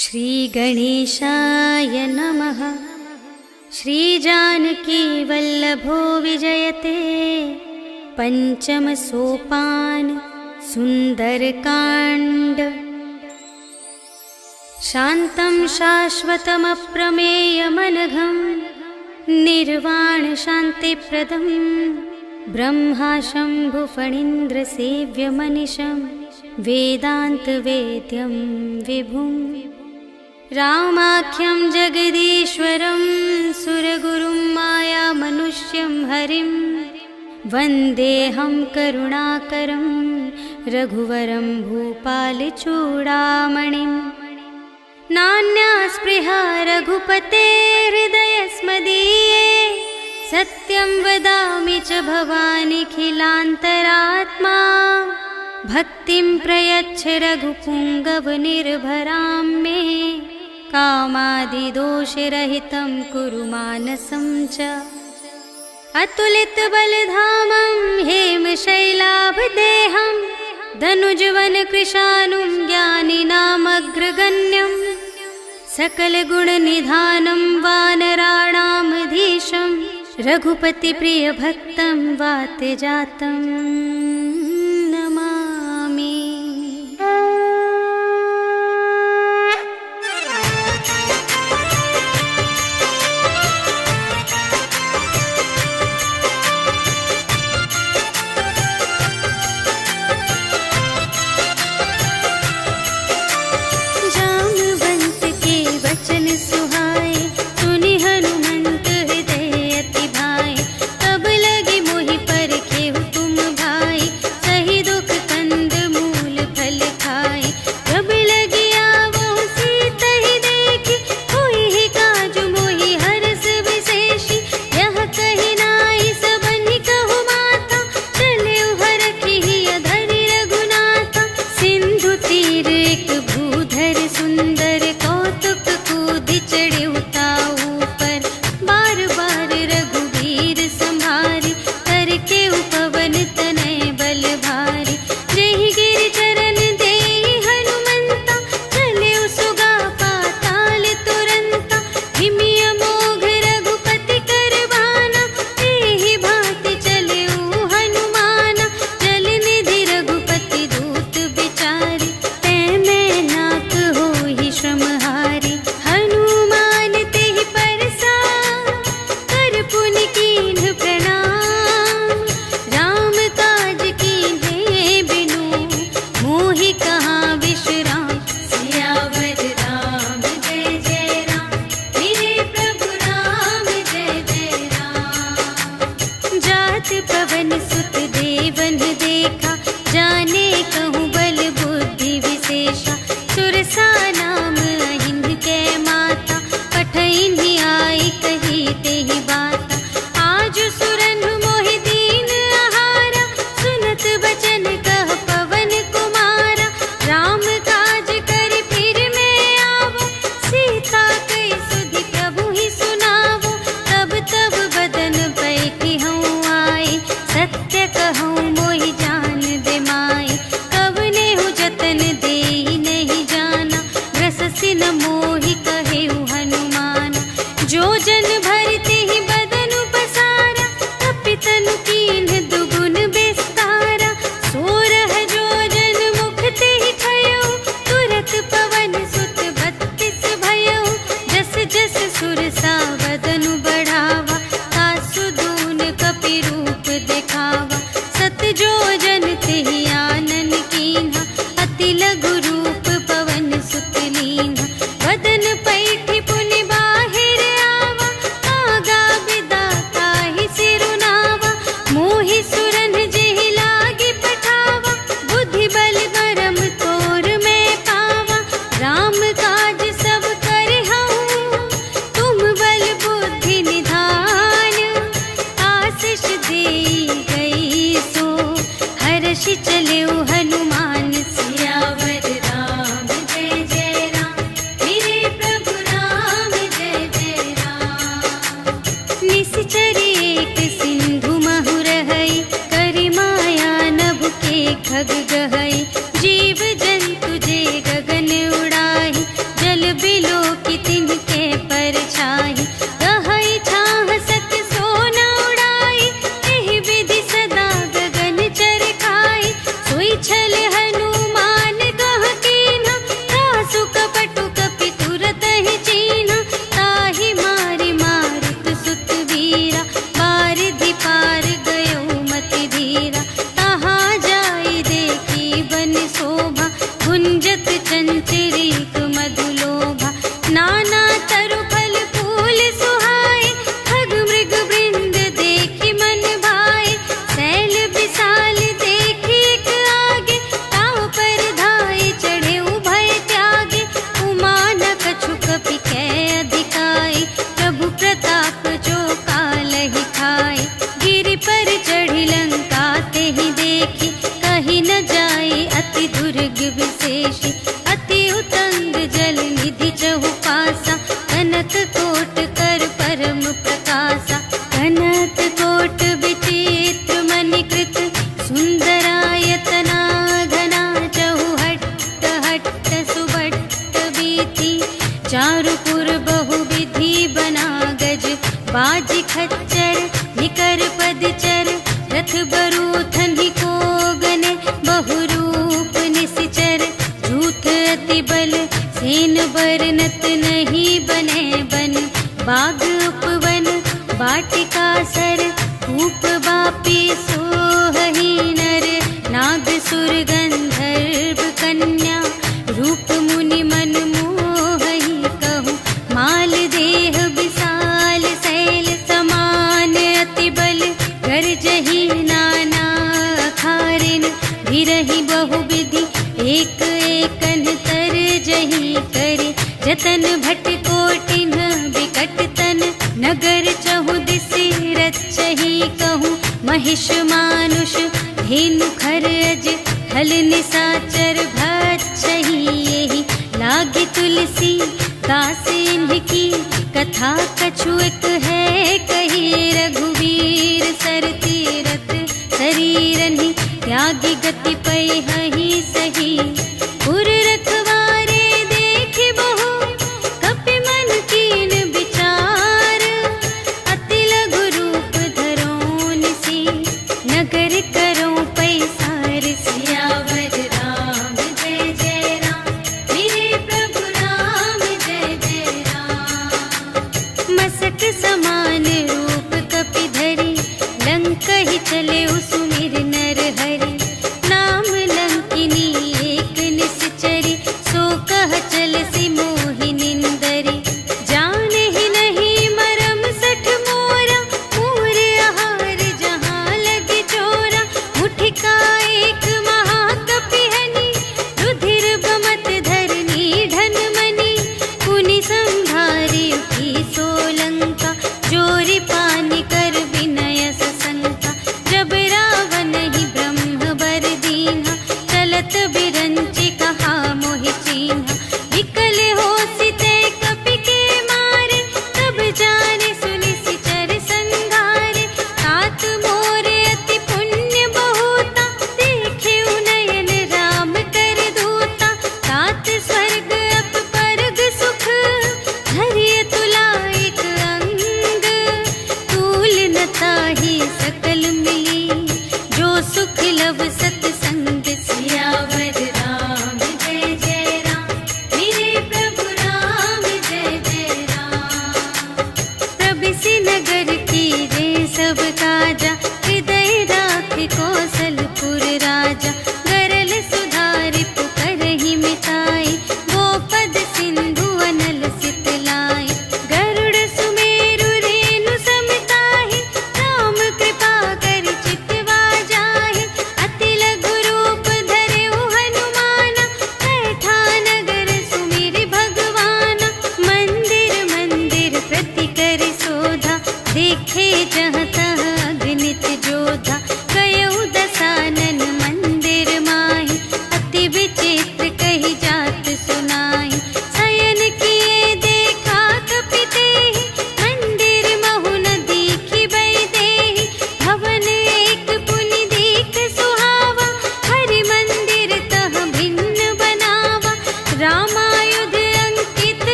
श्रीगणेशाय नमः। श्रीजानकीवल्लभो विजयते पंचम सोपान सुंदरकांड। शान्तं शाश्वतमप्रमेयमनघं निर्वाण शान्तिप्रदं ब्रह्मा शम्भुफणीन्द्रसेव्यमनिशं वेदान्तवेद्यं विभुं रामाख्यं जगदीश्वरं सुरगुरुं मायामनुष्यं हरिं वन्देऽहं करुणाकरं रघुवरं भूपालचूडामणिं। नान्या स्पृहा रघुपते हृदयस्मदीये सत्यं वदामि च भवानिखिलान्तरात्मा। भक्तिं प्रयच्छ रघुपुङ्गवनिर्भरां मे कामादिदोषरहितं कुरु मानसं च। अतुलितबलधामं हेमशैलाभदेहं धनुजवनकृशानुं ज्ञानिनामग्रगण्यं सकलगुणनिधानं वानराणामधीशं रघुपतिप्रियभक्तं वातजातं नमामि। जामवंत के वचन सुहाए सुनि हनुमंत हृदय अति भाए। तब लगे मोहि परखे हुकुम भाई सही दुख कंद मूल फल खाए। जब लगी आवो सीता ही देखी होई ही काज मोहि हरस विशेषी। यह कही नाई सबनि कहु माता चले हरखी धरि रघुनाथा। सिंधु तीर एक भूधर सुंदर कौतुक कूदि चढ़े उताऊ पर। बार बार रघुवीर संभारी करके उपवन तनय बल भारी। जेहि गिर चरण देहि हनुमंता चले सुगा पाताल तुरंता। हिमिय मोघ रघुपति करवाना एहि भांति चले हनुमाना। जल निधि रघुपति दूत बिचारी तै मैं नाक होहि श्रमहारी। हनुमान तेहि परसा कर पुनि कीन्ह प्रणाम। राम काज कीन्हे बिनु मोहि कहाँ विश्राम। सियावर राम जय जय राम मेरे प्रभु राम जय जय राम। जात पवन सुत देवन देखा जाने कहूँ बल बुद्धि विशेषा। सुरसा नाम अहिंद कै माता पठैन्हि आई कही तेहि बाता। आज सुरनु मोहि दीन आहारा सुनत बचन कह पवन कुमारा। राम काज कर फिर मैं आवो सीता कई सुधि प्रभु ही सुनावो। तब तब बदन बैठी हूँ आई सत्य कहूँ मोहि जान दे माई। कवने हूँ जतन देहि नहीं जाना हुई थी। चारुपुर बहुविधि बना गज, बाज खच्चर निकर पदचर, रथ बरूथन ही को गने, बहुरूप निसिचर, झूठ अति बल सेन बरनत नहीं बने बन, बाग उपवन वाटिका सर, कूप बापी सोहही नर, नाग सुर गंधर्व कन्या, रूप मुनि मन मोहही कहूँ, माल देह विशाल शैल समान, अति बल गर्जही नाना अखारिन, विरही बहुविधि एक एकन तर जही करे, जतन भट कोटिन विकट तन, नगर चहु दिसि रचही कहूँ, महिष मानुष धेनु खरज, हल निसाचर भक्षही, यही लागी तुलसी दास इनकी, कथा कछु एक है कही, रघुवीर सर तीरथ शरीरनि, त्यागी गति पै हहि सही, पुर रखवारे देख बहु, कपि मन कीन विचार, अति लघु रूप धरो निसी, नगर करो पैसार, सियावर राम जय जय राम, मेरे प्रभु राम जय जय राम। मसक समान रूप कपि धरि, लंक ही चले उसुमिर नर हरि, नाम लंकिनी एक निश्चरी, सो कह चल सी मोहि निंदरी, जाने ही नहीं मरम सठ मोरा, मूर आहार जहाँ लगे चोरा, मुठिका एक महाकपिहनि, रुधिर बमत धरनी ढन मनी, पुनि संभारी उठी सोलंका, जोरी पानी कर विनय सशंका, जब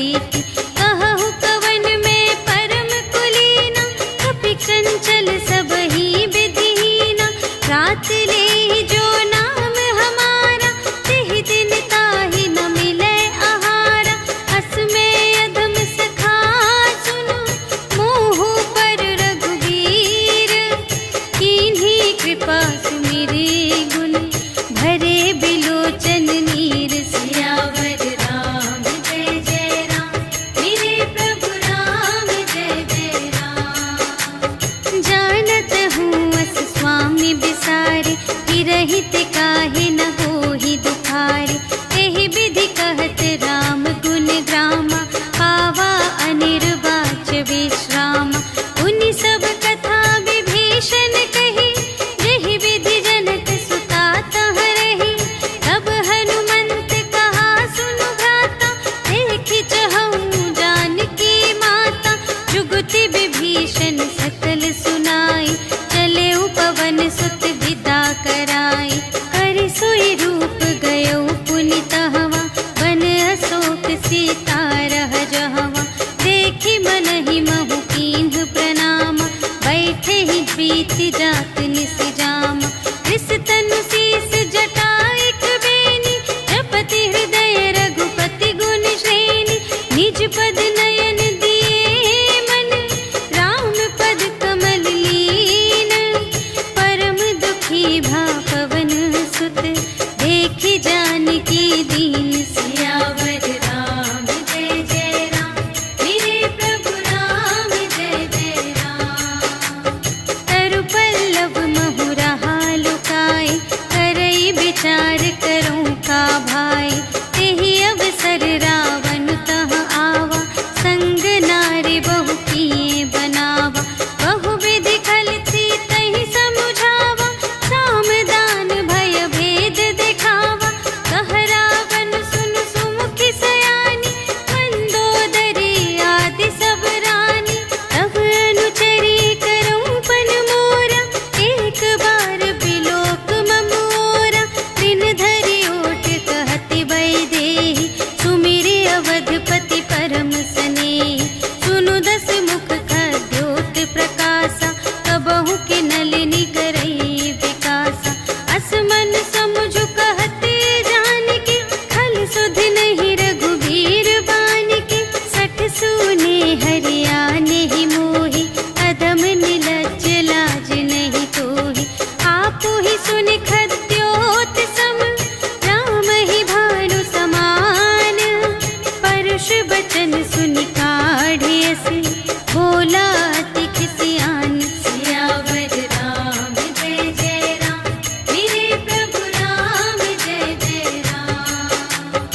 प्रीति। कहु कवन में परम कुलीना, कपि चंचल सबहि विधिहीना। रात ले जो नाम हमारा, तिहि दिन ताहि न मिले आहारा। अस में अधम सखा सुनो, मोह पर रघुवीर। कीन्ही कृपा सुमिरे गुण, भरे बिलोचन नीर। सियावर राम जय जय राम, मेरे प्रभु राम जय जय राम। जानत हूँ अस स्वामी बिसारे, हिरहित काहे न होहि दुखारे। एहि विधि कहत राम गुण ग्रामा, पावा अनिर्वाच विश्रामा। उनि सब कथा विभीषण कही, जेहि विधि जनक सुता तह रही। तब हनुमंत कहा सुनु भ्राता, देखि चहु जानकी माता। जुगति विभीषण सकल सुनाई, चले पवन सुत विदा कराई। कर सोई रूप गयो पुनि तहवा, बन अशोक सीता रह जहवा। देखि मनहि महु कीन्ह प्रणामा, बैठे ही प्रीति जात निस जामा। कृस तनु शीस जटाइक बेनी, जपति हृदय रघुपति गुण श्रेणी। निज पद नयन दिए मन, राम पद कमल लीन। परम दुखी भा पवन सुत, देखि जानकी दीन। सियावर राम जय जय राम, मेरे प्रभु राम जय जय राम। तरु पल्लव महु रहा लुकाई, करई विचार करूं का भाई। तेहि अवसर रावण तह आवा, संग नारी बहु किए बनावा। बहु विधि खल सीतहि समुझावा, साम दान भय भेद दिखावा। कह रावण सुन सुमुखि सयानी, मंदोदरी आदि सब रानी। तब अनुचरी करऊं पन मोरा, एक बार बिलोक ममोरा। दिन धरि ओट कहति वैदेही, सुमिरि अवधपति परम स्नेही। सुनु दस मुख खद्योत प्रकाशा, कबहु के नलिनी करई विकासा। अस मन समुझु कहते जानकी, खल सुध नहीं रघुवीर बानिकी। सठ सूने हरियाने ही मोहि, अधम निलज्ज लाज नहीं तोहि। आपु ही सुनि खद्योत सम, राम ही भानु समान। परुष बचन सुनि काढ़े अस, बोला अति खिसियान। सियावर राम जय जय राम, मेरे प्रभु राम जय जय राम।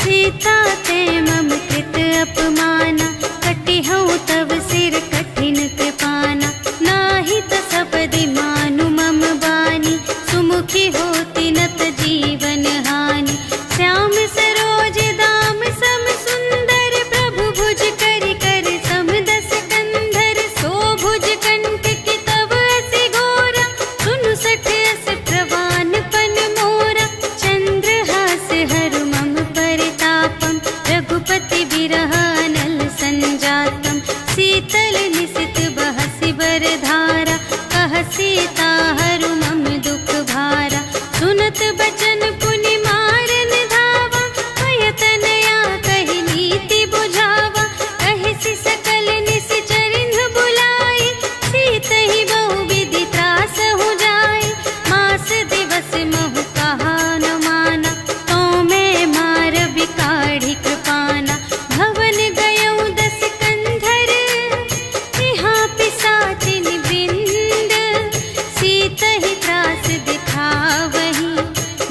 सीता ते मम कृत अपमाना, कटिहउँ तव सिर कठिन कृपाना। नाही त सपदि मानु मम बानी, सुमुखी होती नत जीवन हानि। श्याम सरोज दाम सम सुंदर, प्रभु भुज करि कर सम दस कंधर। सो भुज कंठ की तब अति घोरा, सुनु सठ अस प्रवान पन मोरा। चंद्रहास हरु मम परितापम, रघुपति बिरह अनल संजातम। शीतल निसित बहसि बरधारा, कह सीता हरु मम दुख भारा। सुनत बचन पुनि मारन धावा, भय तनया कहि नीति बुझावा। कहिसि सकल निश्चरिन्ह बुलाई, सीतहि बहु विधि त्रासहु जाई। मास दिवस महु कहा न माना, तो मैं मार बिकाढ़ी कृपाना। भवन गयऊँ दस कंधर, यहाँ पिसाचिन वृंद। सीतहि त्रास दिखावही,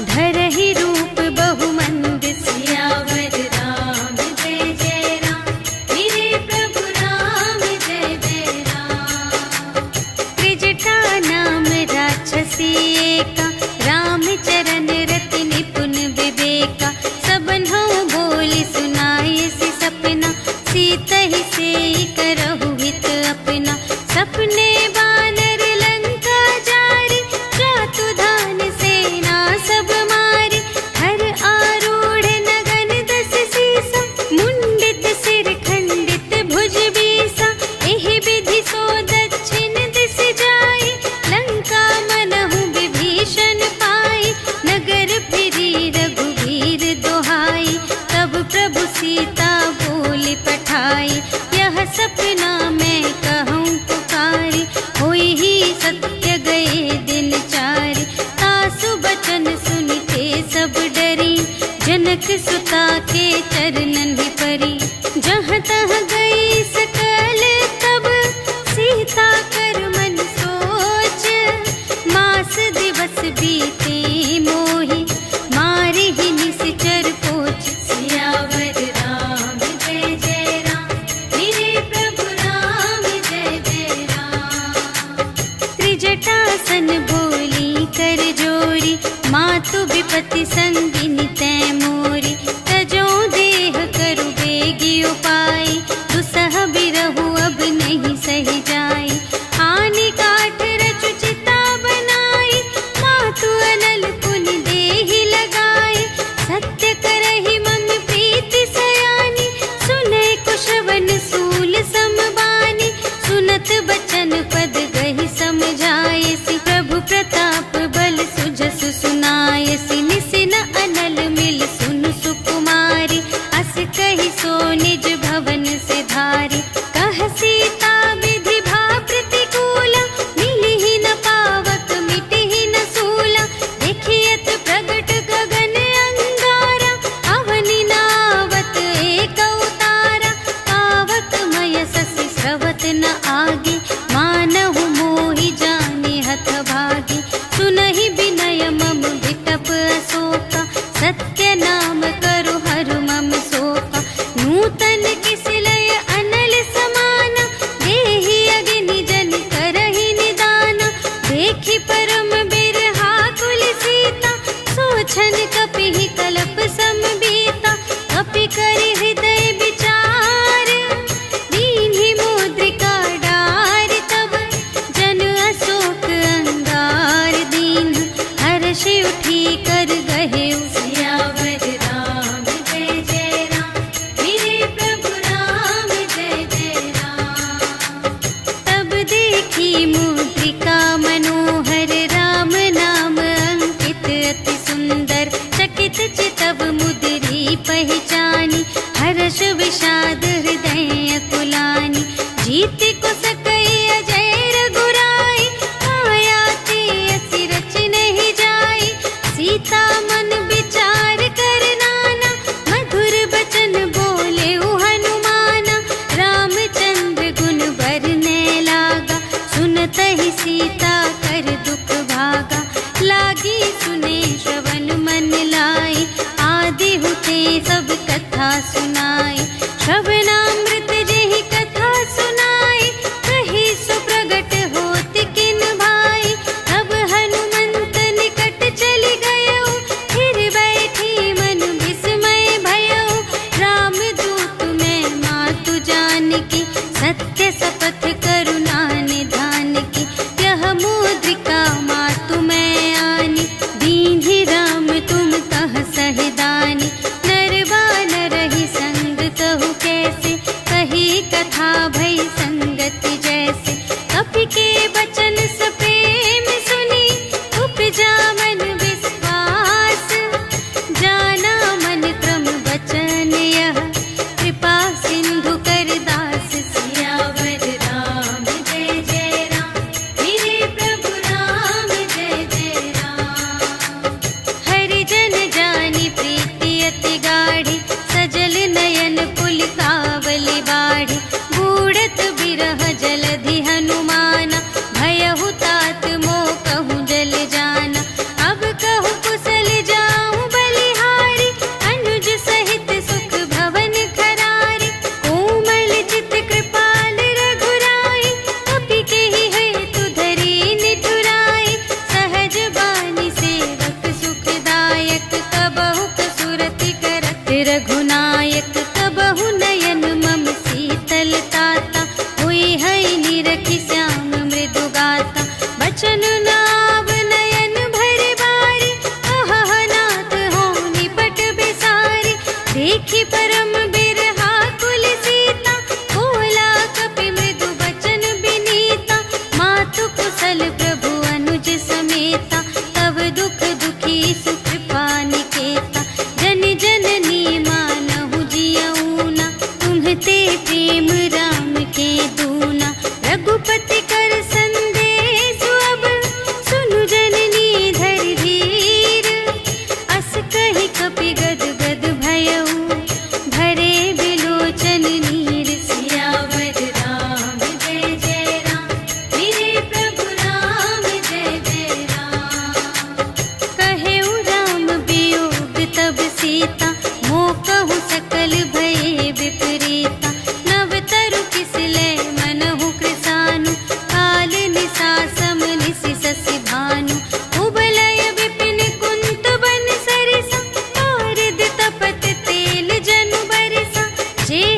धरहि रूप बहु मंद। सियावर राम जय जय राम, मेरे प्रभु राम जय जय राम। त्रिजटा नाम राक्षसी एका, रामचरण रति निपुण विवेका। सबन्हु बोली सुनाई सि सपना, सीतहि सेई करहु हित अपना। सपने बानर लंका जारी, जातु धान सेना सब मारी। हर आरूढ़ नगन दस सीसा, मुंडित से सपना मैं कहूँ पुकारी, होई ही सत्य गए दिन चारि। तासु बचन सुनते सब डरी, जनक सुता के चरणन ही परी। जहाँ तहाँ गई सकल तब, सीता कर मन सोच। मास दिवस बीते मोहि, मारे ही निश्चर पोच। सियावर राम जय जय राम, मेरे प्रभु राम जय जय राम। त्रिजटासन बोली कर जोरी, मातु विपति संगिनी तै मोरी। तजो देह करु बेगी उपाय, दुस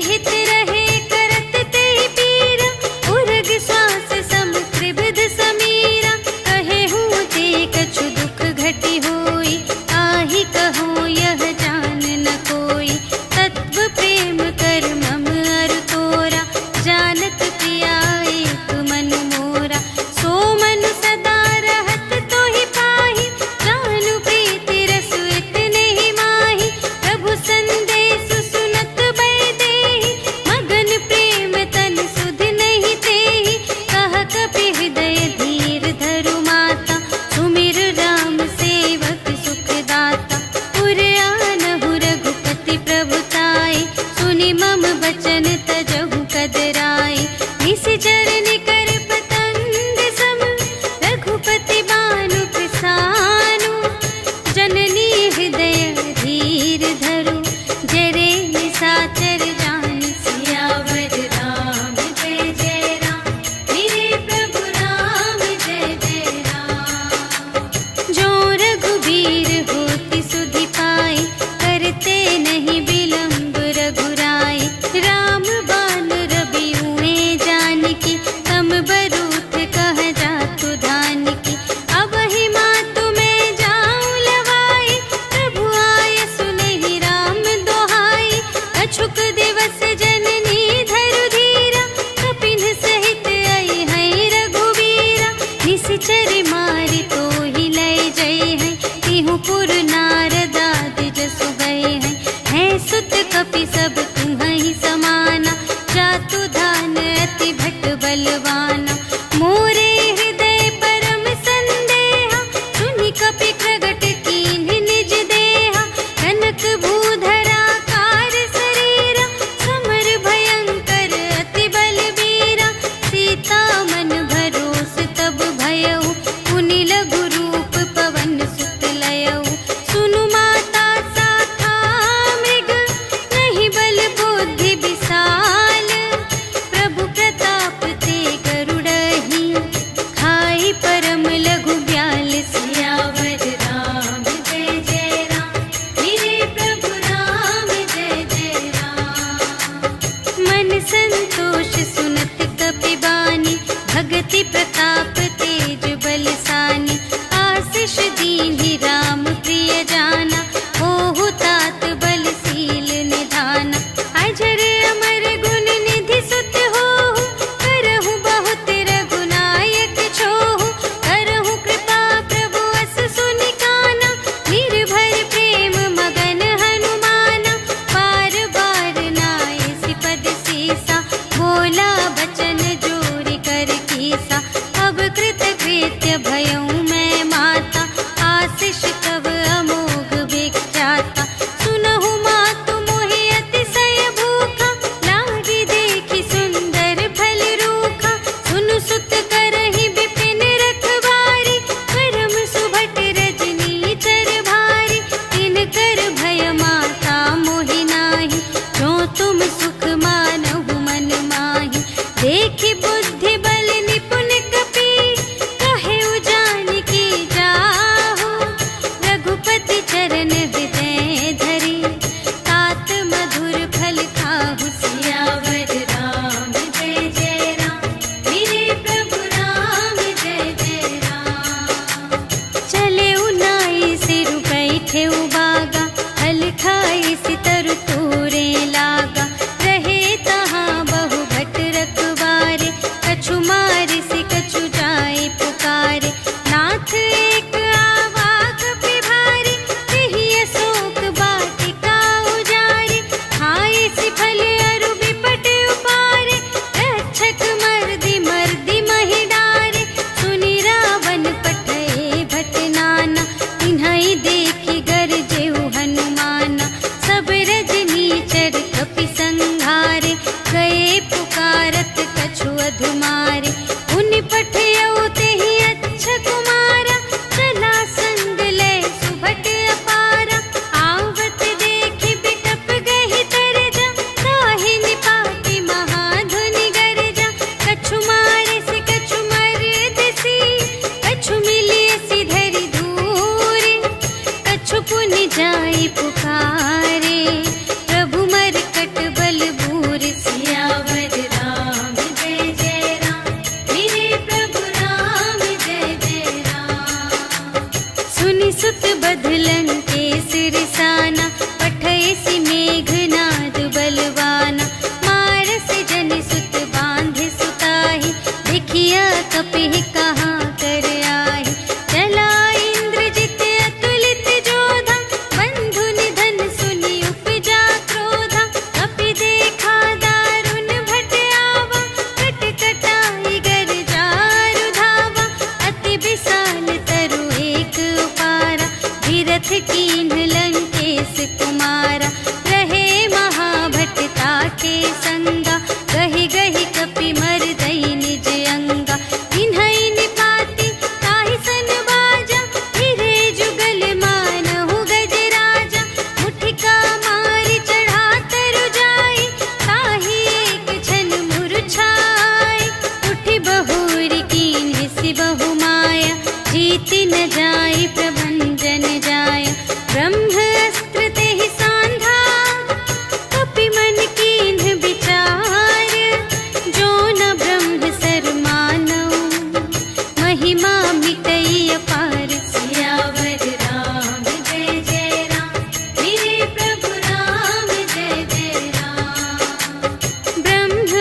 हित रहे करत ते पीरा, उर्ग श्वास सम त्रिविध समीरा। कहे हूँ ते कछु दुख घटी होई, आहि कहूँ यह जान न कोई। तत्व प्रेम कर मम अरु तोरा, जानत पिया एक मन मोरा। सो मन सदा रहत तोहि पाहि, जानु प्रीति रसु इतने ही माहि। प्रभु संदेश सुनत बै देहि, मगन प्रेम तन सुध नहीं तेहि। कह कपि हृदय धीर धरु माता, सुमिर राम सेवक सुख दाता। उर आनहु रघुपति प्रभुताई, सुनि मम बचन तजहु कदराई। निशिचर निकर पतंग सम, रघुपति बानु कृसानु। जननी हृदय धीर धरु, जरे निशाचर जान। सियावर राम जय जय राम, मेरे प्रभु राम जय जय राम। जो रघुबीर होति सुधि पाई, करते नहीं विलम्ब रघुराई। राम बान रवि हुए जानकी, तम बरूथ कह जातु धानिकी। अब ही मातु मैं जाऊं लवाई, प्रभु आय सुनहि राम दोहाई। अछुक दिवस जननी धरु धीरा, कपिन सहित आई है रघुबीरा। निशिचर मारि तोहि लय जय है, तिहु पुर नारद आदि जसु गए हैं। है सुत कपि सब तुम्हि समाना, जातु धान अति भट बलवाना। मोरे हृदय परम संदेहा, सुनि कपि प्रगट कीन्ह निज देहा। कनक भूधरा कार शरीरा, समर भयंकर अति बलबीरा। सीता मन भरोस तब भयउ, पुनि लघु रूप पवन सुत लयउ। सुनु माता शाखा मृग, नहीं बल बुद्धि विशाल। प्रभु प्रताप ते गरुड़हि, खाई परम लघु ब्याल। सियावर राम जय जय राम, मेरे प्रभु राम जय जय राम। मन संतोष सुनत कपि बानी, भगति प्रताप तेज बलसानी। आशीष दीन्हि राम प्रिय जाना, होहु तात बलशील निधाना। अजर अमर गुण निधि सुत होहु, करहु बहुत रघुनायक छोहु। करहु कृपा प्रभु अस सुनि काना, निर्भर प्रेम मगन हनुमाना। बार बार नाय सिपद सीसा, बोला बचन जोरि कर कीसा। अब कृत कृत्य भयउ मैं माता, आशीष तब अमोघ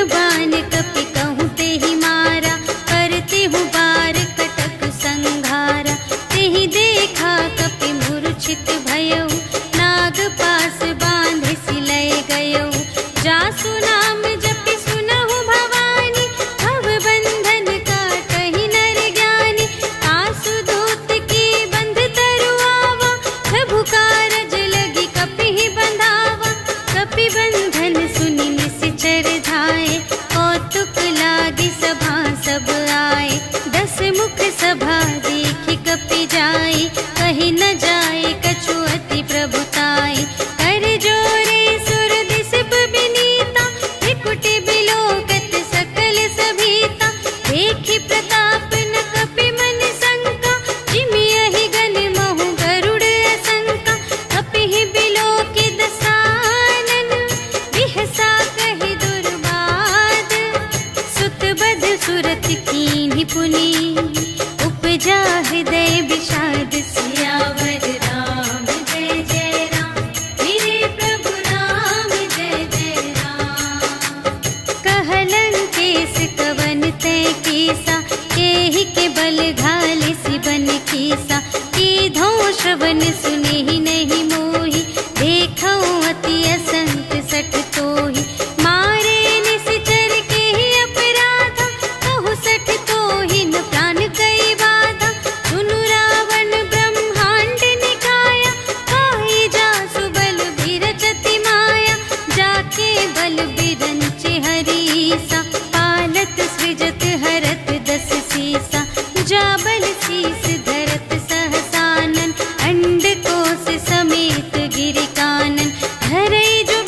बाण कपि कहूँ ते ही मारा, करते हूँ बार कटक संघारा। तेहि देखा कपि मूर्छित भयउ, नाग पास बांधे सिलय गयउ। जासु नाम जपि सुनहु भवानी, भव बंधन काटहि नर ज्ञानी। आसु दूत की बंध तरुआवा, प्रभु कारज लगी कपि बंधावा। कपि बंधन सुनि निश्चर धाये, कौतुक लागी सभा सब आए। 10 मुख सभा देखि कपि जाई, कहि न जाए कछु अति प्रभुताई। कर जोरे सुर दिसप बिनीता, त्रिकुटि बिलोकत सकल सभीता। देखि प्रताप न कपि मन शंका, जिमियहि गन महु गरुड़ असंका। कपिहि बिलोकि दसानन, बिहसा कहि दुर्बाद। सुत बध सुरत कीन्हि पुनि, उपजा हृदय विषाद। सियावर राम जय जय राम, मेरे प्रभु राम जय जय राम। कहलन केस कवन तै कीसा, केहि के बल घाले सिबन कीसा। कीधो श्रवण सुनेहि नहीं मोहि, देखऊँ अति असंत सठ तोहि। मारे निश्चर केहि अपराधा, कहु सठ तोहि न प्राण कई बाधा। सुनु रावण ब्रह्मांड निकाया, काहि जासु बल बिरचति माया। जाके बल बिरंचि हरीसा, पालत सृजत हरत 10 सीसा। जा बल शीस धरत सहसानन, अंड कोश समेत गिरि कानन। धरई जो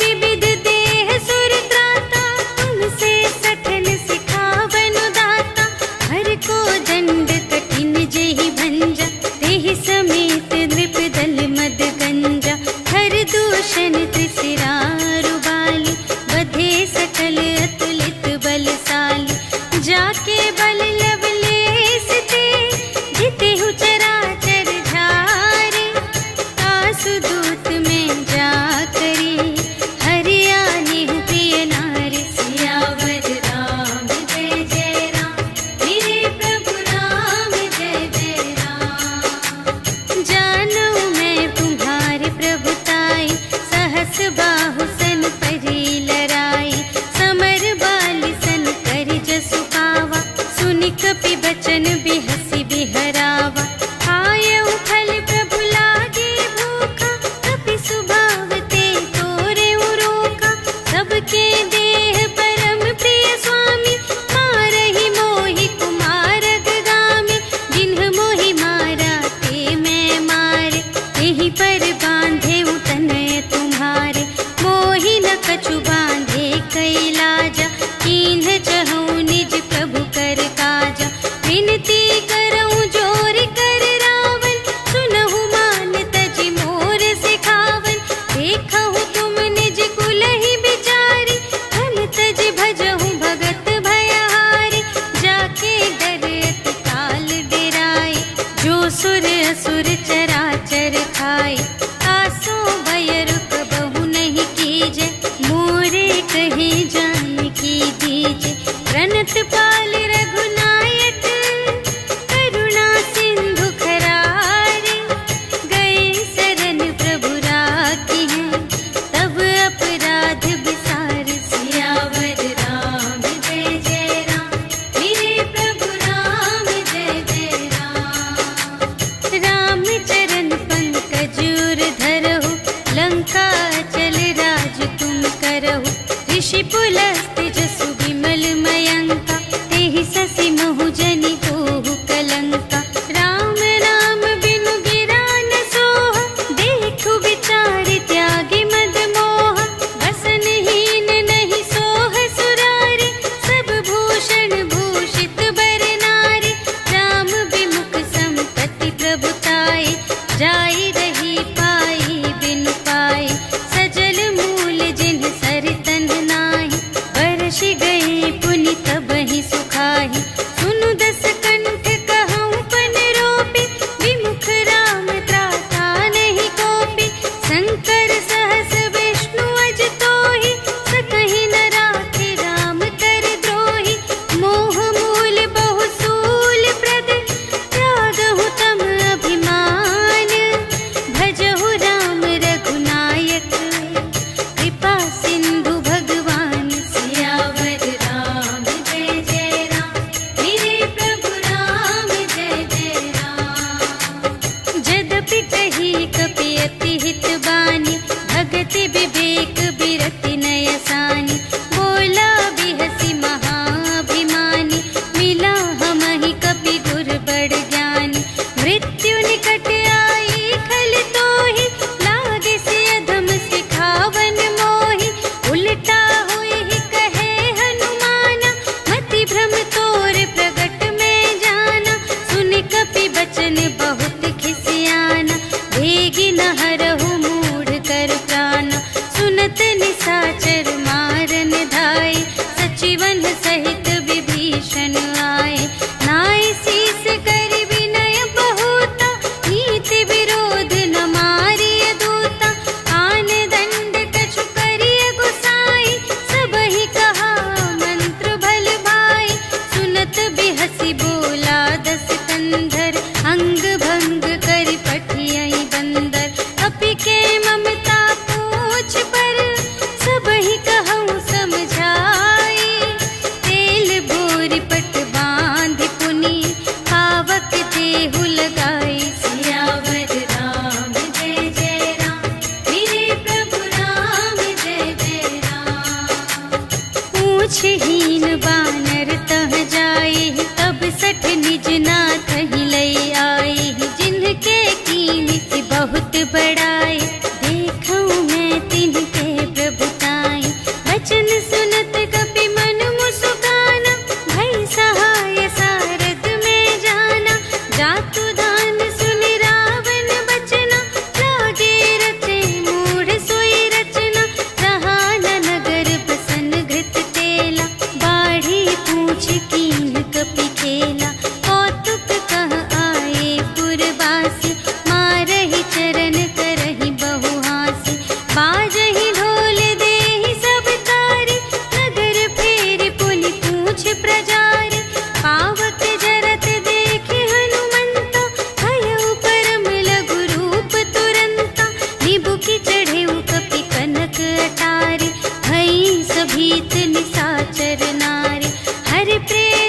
पूछहीन बानर तह जाए, तब सठ निज नाथ ही लई आए। जिनके कीमत बहुत बड़ाए, देखऊं मैं तिनके प्रभुताई। वचन सुनत कपि मन मुस्काना, भई सहाय सारद में जाना। जातु दान सुन रावण बचना, लागे रचे मूढ़ सोई रचना। रहा न नगर बसन घृत तेला, बाढ़ी पूछ कीन कपि खेला। कौतुक कह आए पुरवासी, मारहि चरण करहि बहुहासी। बाजहि ढोल देहि सब तारी, नगर फेरि पुनि पूछ प्रजारी। पावक जरत देखे हनुमंता, भयउ परम लघु रूप तुरंता। निबुकि चढ़ेउ कपि कनक अटारी, भई सभीत निसाचर नारी। हरि प्रेम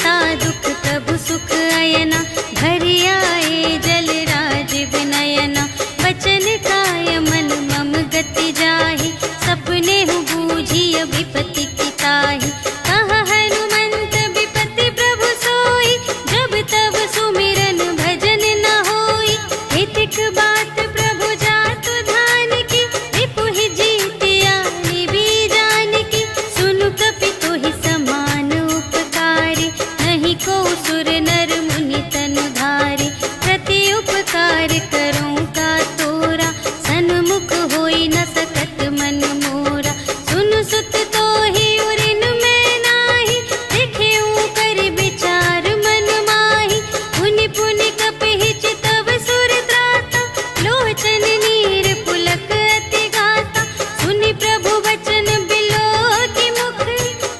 चिंता दुख प्रभु सुख अयना, भरि आए जल राज विनयना। बचन काय मन मम गति जाहि, सपने हूँ बूझिय विपत्ति की ताहि। कहा हनुमंत विपत्ति प्रभु सोई, जब तब सुमिरन भजन न होई। हितिक बात प्रभु जातु धान की, रिपुहि जीतिया निबी जान की। सुनु कपि तोहि समान उपकारी, नहीं को सुर नर मुनि तनु धारी। प्रति उपकार करूं का तोरा, सन्मुख होई न सकत मन मोरा। सुनु सुत तोहि उरिन मैं नाही, देखेऊं कर विचार मन माही। पुनि पुनि कपि चितव सुर त्राता, लोचन नीर पुलक अति गाता। सुनि प्रभु वचन बिलोकि मुख,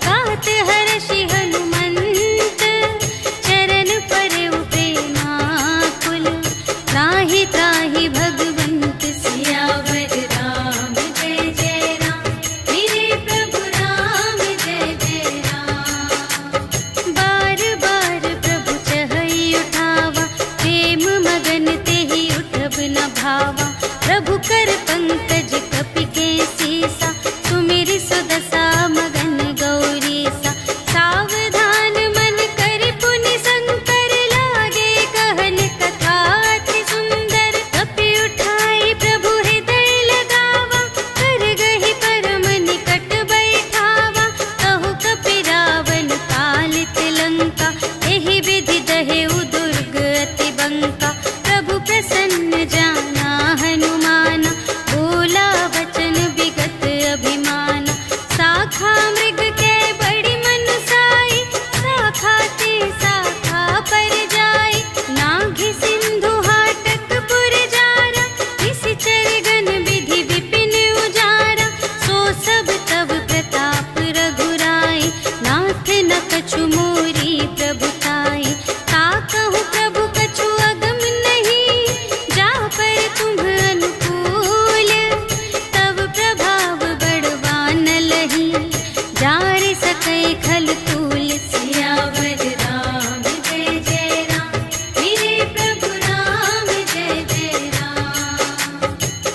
गात हर्षि हनुमंत। चरण परउ प्रेमाकुल, त्राहि त्राहि भगवंत सियावर राम। जय जय राम मेरे प्रभु राम, जय जय राम। बार बार प्रभु चहई उठावा, प्रेम मगन तेहि उठब न भावा। प्रभु कर पंकज कपि के सीसा, सुमिरि सुदशा मगन गौरीसा। सावधान मन कर पुनि शंकर, लागे कहन कथा अति सुंदर। कपि उठाई प्रभु हृदय लगावा, कर गहि परम निकट बैठावा। कहु कपि रावण कालित लंका, एहि विधि दहेउ दुर्ग अति बंका। प्रभु प्रसन्न जाना हनुमाना, बोला वचन विगत अभिमाना। शाखा मृग के बड़ी मनुसाई, शाखा ते शाखा पर जाई। नाघि सिंधु हाटक पुर जारा, निशिचर गण विधि विपिन उजारा। सो सब तब प्रताप रघुराई, नाथ न कछु मोरी प्रभुताई। ताकहु प्रभु कछु अगम नहीं, जा पर तुम अनुकूल। तब प्रभाव बड़वान लही, जारि सकै खल तूल। सियावर राम जय जय राम, मेरे प्रभु राम जय जय राम।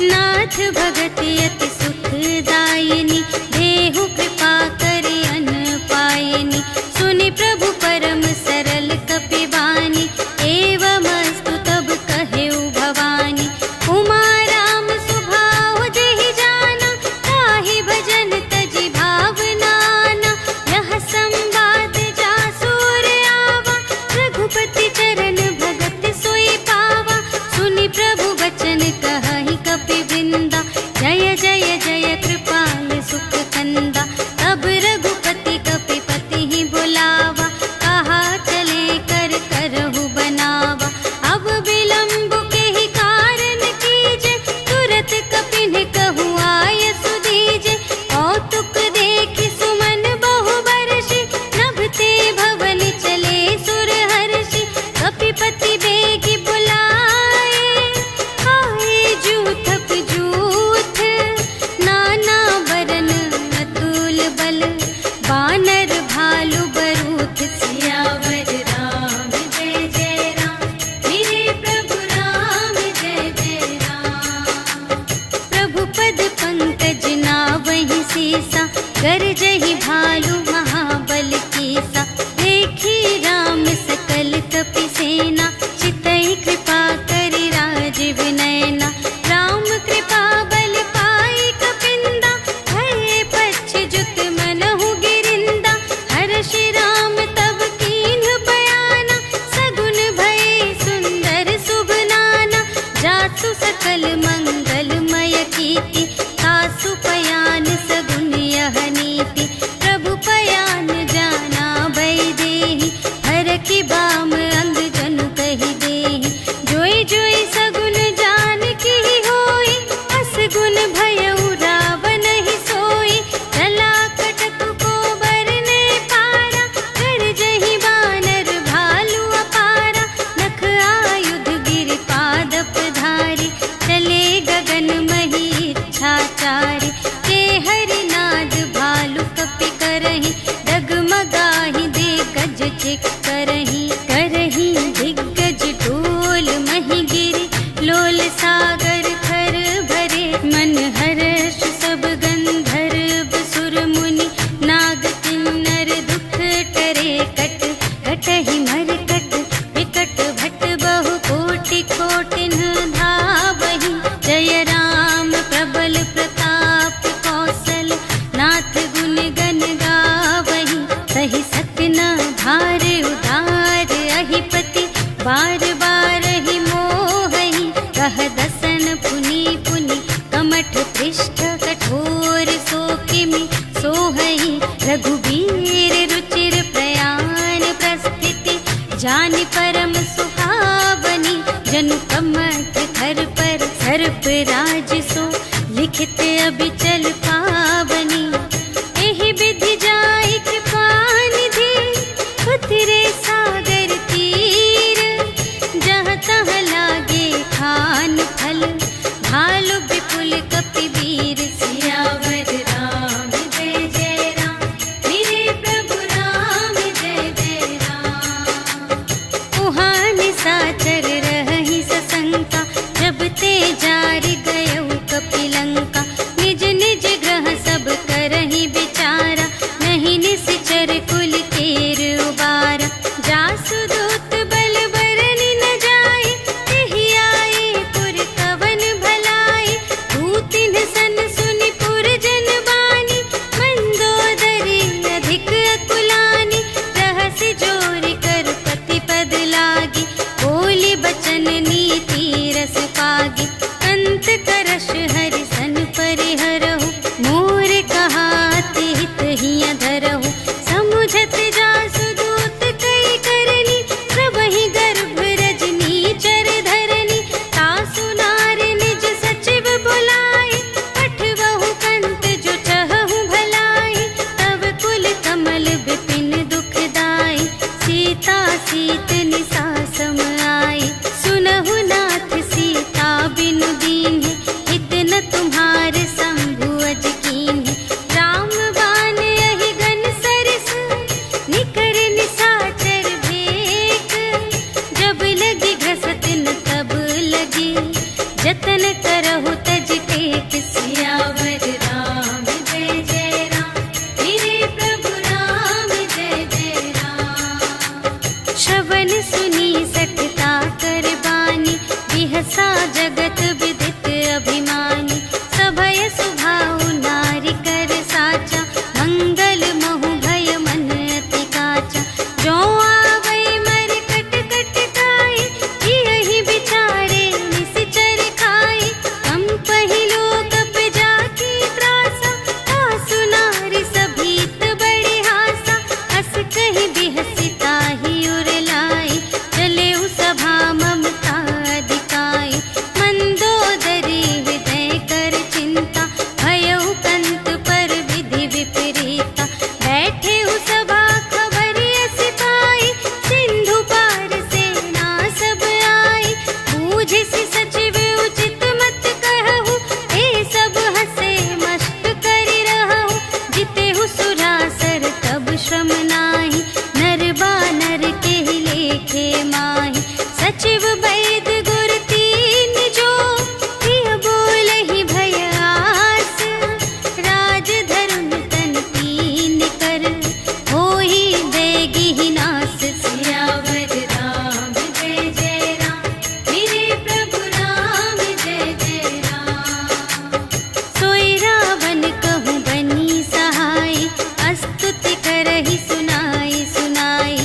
नाथ भगति अति सुखदायिनी, देहु कृपा करि अन पायिनी। सुनि प्रभु परम सरल कपि बानी, एवमस्तु तब कहेउ भवानी। उमा राम सुभाव जेहि जाना, ताहि भजन तजि भावनाना। यह संवाद जासुर आवा, रघुपति चरण भगत सोई पावा। सुनि प्रभु वचन कहहि कपि वृंदा, जय जय जय कृपाल सुख कंदा। तब रघुपति कपि पति ही बुलावा, कहा चले कर करहु बनावा। अब विलंब के ही कारण कीजे, तुरत कपिन कहु आय सुदीजे। कौतुक देखि सुमन बहु बरषि, नभते भवन चले सुर हर्षि। कपिपति बेगी बुलाए, आए जूथप जूथ। नाना बरन अतुल बल, बानर भालु बरूथ। सियावर राम जय जय राम, मेरे प्रभु राम जय जय राम। प्रभु पद पंकज नावहि सीसा, गरजहि भालु महाबल कीसा। देखी राम सकल कपि सेना, चितई कृपा करि राज विनयना। राम कृपा बल पाई कपिंदा, भये पच्छिजुत मनहु गिरिंदा। हर्षि राम तब कीन्ह बयाना, सगुन भये सुंदर शुभ नाना। जासु सकल मंगलमय कीर्ति, तासु पयान सगुन यह नीति। प्रभु पयान जाना भय देहि, हरखि बाम अंग जनु कहि देहि। जोई जोई सगुन जान की होई, असगुन भयउ रावण ही सोई। चला कटक को बरने पारा, कर जहि बानर भालु अपारा। नख आयुध गिर पादप धारी, चले गगन मही इच्छाचारी। के हरिनाद भालु कपि करहि, डगमगाहि दे गज चिक्क से कट कटहि मरकट विकट भट बहु कोटि कोटिन धावहि। जय राम प्रबल प्रताप कौशल नाथ गुण गण गावहि। सही सत्य न भार उदार अहिपति बार बार ही मोहहि। कह दसन पुनि पुनि कमठ पृष्ठ कठोर सो किमि सोहहि। रघुबीर रुचिर प्रयाण प्रस्थिति जानि परम सुहावनी। जनु कमठ धर पर सर्प राज सो लिखित अबिचल पावनी। एहि विधि जाहि कृपा निधि उतरे सागर तीर। जहाँ तहाँ लागे खान फल भालु विपुल कपिवीर। सियावर राम जय जय राम मेरे प्रभु राम जय जय राम। उहाँ निशाचर रहहि सशंका जब ते जार गयउ कपिलंका। निज निज ग्रह सब करहि विचारा नहीं निश्चर कुल केर उबारा। जासु दूत बल बरनि न जाए तेहि आए पुर कवन भलाई। दूतिन सन सुनि पुर जन बानी मंदोदरी अधिक अकुलानी। रहसि जोरि कर पति पद लागी बोली बचन नीति रस पागी। अंत करश हरि सन परिहरहु मोर कहाति हित हिया धरहु। समुझत जासु दूत कई करनी सबहि गर्भ रजनी चर धरनी। तासु नार निज सचिव बुलाए पठवहु कंत जो चहहु भलाई। तब कुल कमल विपिन दुखदाई सीता सीत निसा सम आई। सुनहु नाथ सीता बिनु दीन्हि हित न तुम्हार शंभु अज कीन्हि। राम बाण यहि गन सरिस निकर निशाचर भेक। जब लगी घसत न तब लगी जतन करहु तज टेक। सियावर राम जय जय राम मेरे प्रभु राम जय जय राम। श्रवण सुनी सठता कर बानी बिहसा जगत विदित अभिमानी। सभय सुभाउ नारी कर साचा मंगल महु भय मन अति काचा। जो आवै मर कट कट काई यही बिचारे निश्चर खाई। हम पहिलो कप जाकी त्रासा आसु नारी सभीत बड़े हासा। हस कहि बिहसिता ही उर लाई चले सभा ममता अधिकाई। मंदोदरी हृदय कर चिंता भयउ कंत पर विधि विपरीता। बैठे सभा खबर अस पाई सिंधु पार सेना सब आई। बूझिसि सचिव उचित मत कहु ए सब हसे मस्त करि रहु। जितेहु सुरासर तब श्रम नाही नर बानर केहि लेखे माहि। सचिव वैद गुर तीन जो प्रिय बोलहि भय आस। राज धरुन तन तीन कर होहि देगिहि नास। सियावर राम जय जय राम मेरे प्रभु राम जय जय राम। सोई रावण कहूँ बनी सहाय स्तुति करहि सुनाई सुनाई।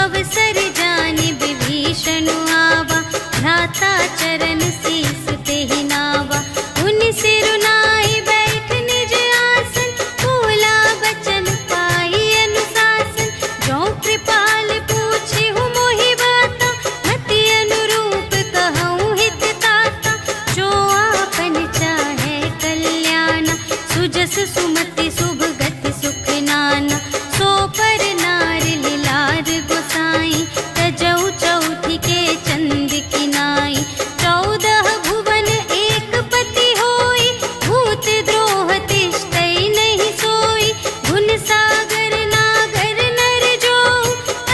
अवसर जानि विभीषण आवा भ्राता चरण शीस तेहि नावा। उनि सिरुनाई बैठ निज आसन बोला बचन पाई अनुशासन। जो कृपाल पूछिहु मोहि बाता मति अनुरूप कहूँ हित ताता। जो आपन चाहे कल्याण सुजस सुमति शुभ गति सुख नाना। सो पर नार लिलार गोसाई तजौ चौथी के चंद किनाई। 14 भुवन एक पति होई भूत द्रोह तिष्ठै नहीं सोई। गुण सागर नागर नर जो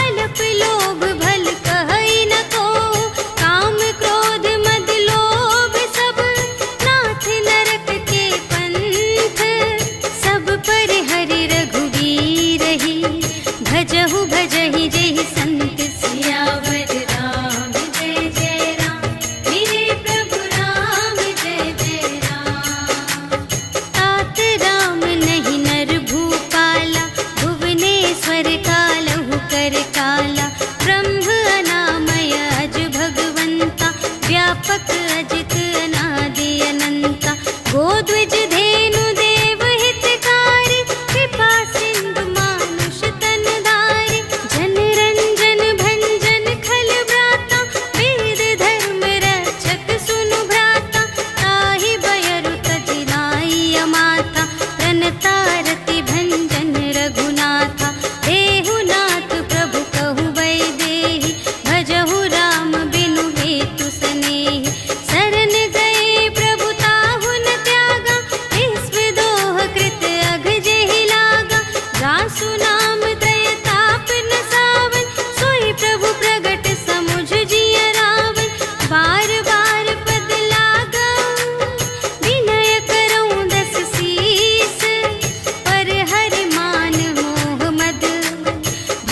अल्प लोभ भल कहै न को। काम क्रोध मद लोभ सब नाथ नरक के पंथ। सब पर हरि रघुवीर ही भजहु भज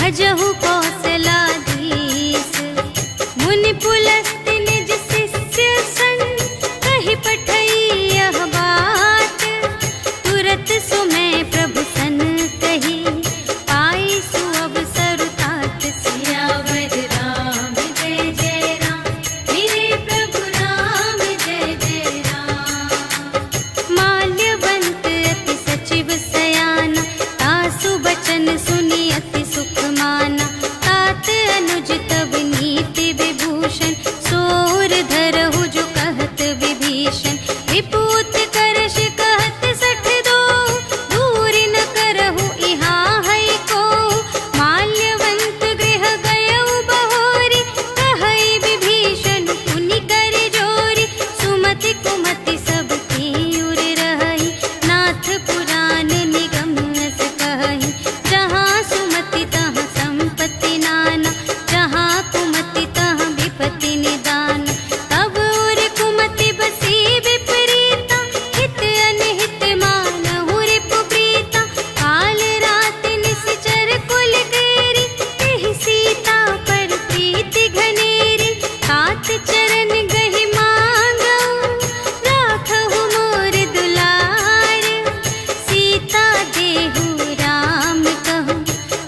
भजहु कौशलाधीश। मुनि पुलस्त्य निज शिष्य संग, कहि पठई यह बात। तुरत सुमय प्रभु सन कही, पाई सुअवसर तात। सियावर राम जय जय राम, मेरे प्रभु राम जय जय राम। माल्यवंत अति सचिव सयाना, तासु बचन सुनि अति सुख माना। तात अनुज तब नीति विभूषण, सोर धरहु जो कहत विभीषण। विपूत करश कहत सठ दो, दूरि न करहु इहाँ है को। माल्यवंत गृह गयउ बहोरी, कहई विभीषण पुनि कर जोरी। सुमति कुमति सब की उर रहई, नाथ पुराण निगम अस कहई। जहाँ सुमति तहाँ संपत्ति नाना, जहाँ कुमति तहाँ विपत्ति निदान। तब उर कुमति बसी विपरीता, हित अनहित मानहु रिपु प्रीता। काल रात निश्चर कुल केरी, तेहि सीता पर प्रीति घनेरी। तात चरण गहि मांगऊ, राखहु मोर दुलार। सीता देहु राम कहूँ,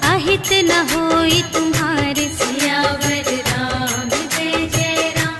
अहित न होई तुम्हारे। सियावर राम जय जय राम,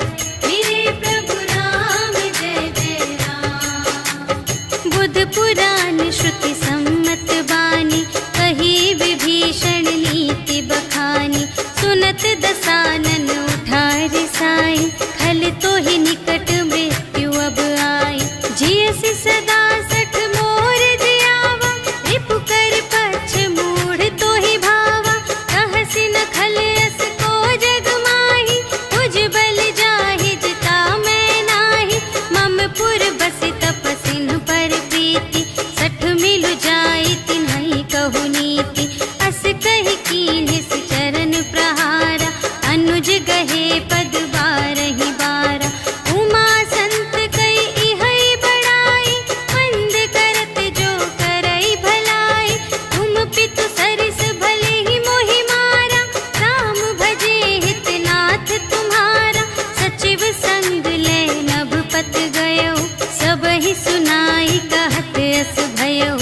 मेरे प्रभु राम जय जय राम। बुध पुराण श्रुति सम्मत बानी, कही विभीषण नीति बखानी। सुनत दसानन उठा रिसाई, खल तो ही निकट मृत्यु अब आई। जियसि सदा सठ मोर जियावा, रिपु कर पक्ष मूढ़ तो ही भावा। कहसि न खल यस को जग माही, तुझ बल जाहि जिता मैं नाही। मम पुर बसि तपसिन पर प्रीति, सठ मिलु जाई तिन्हई कहु नीति। अस कहि कीन्हिस चरण प्रहारा, अनुज गहे पद बारहि बारा। उमा संत कई इहै बड़ाई, मंद करत जो करई भलाई। तुम पितु सरिस भले ही मोहि मारा, राम भजे हित नाथ तुम्हारा। सचिव संग ले नभ पत गयो, सबहि सुनाई कहत अस भयो।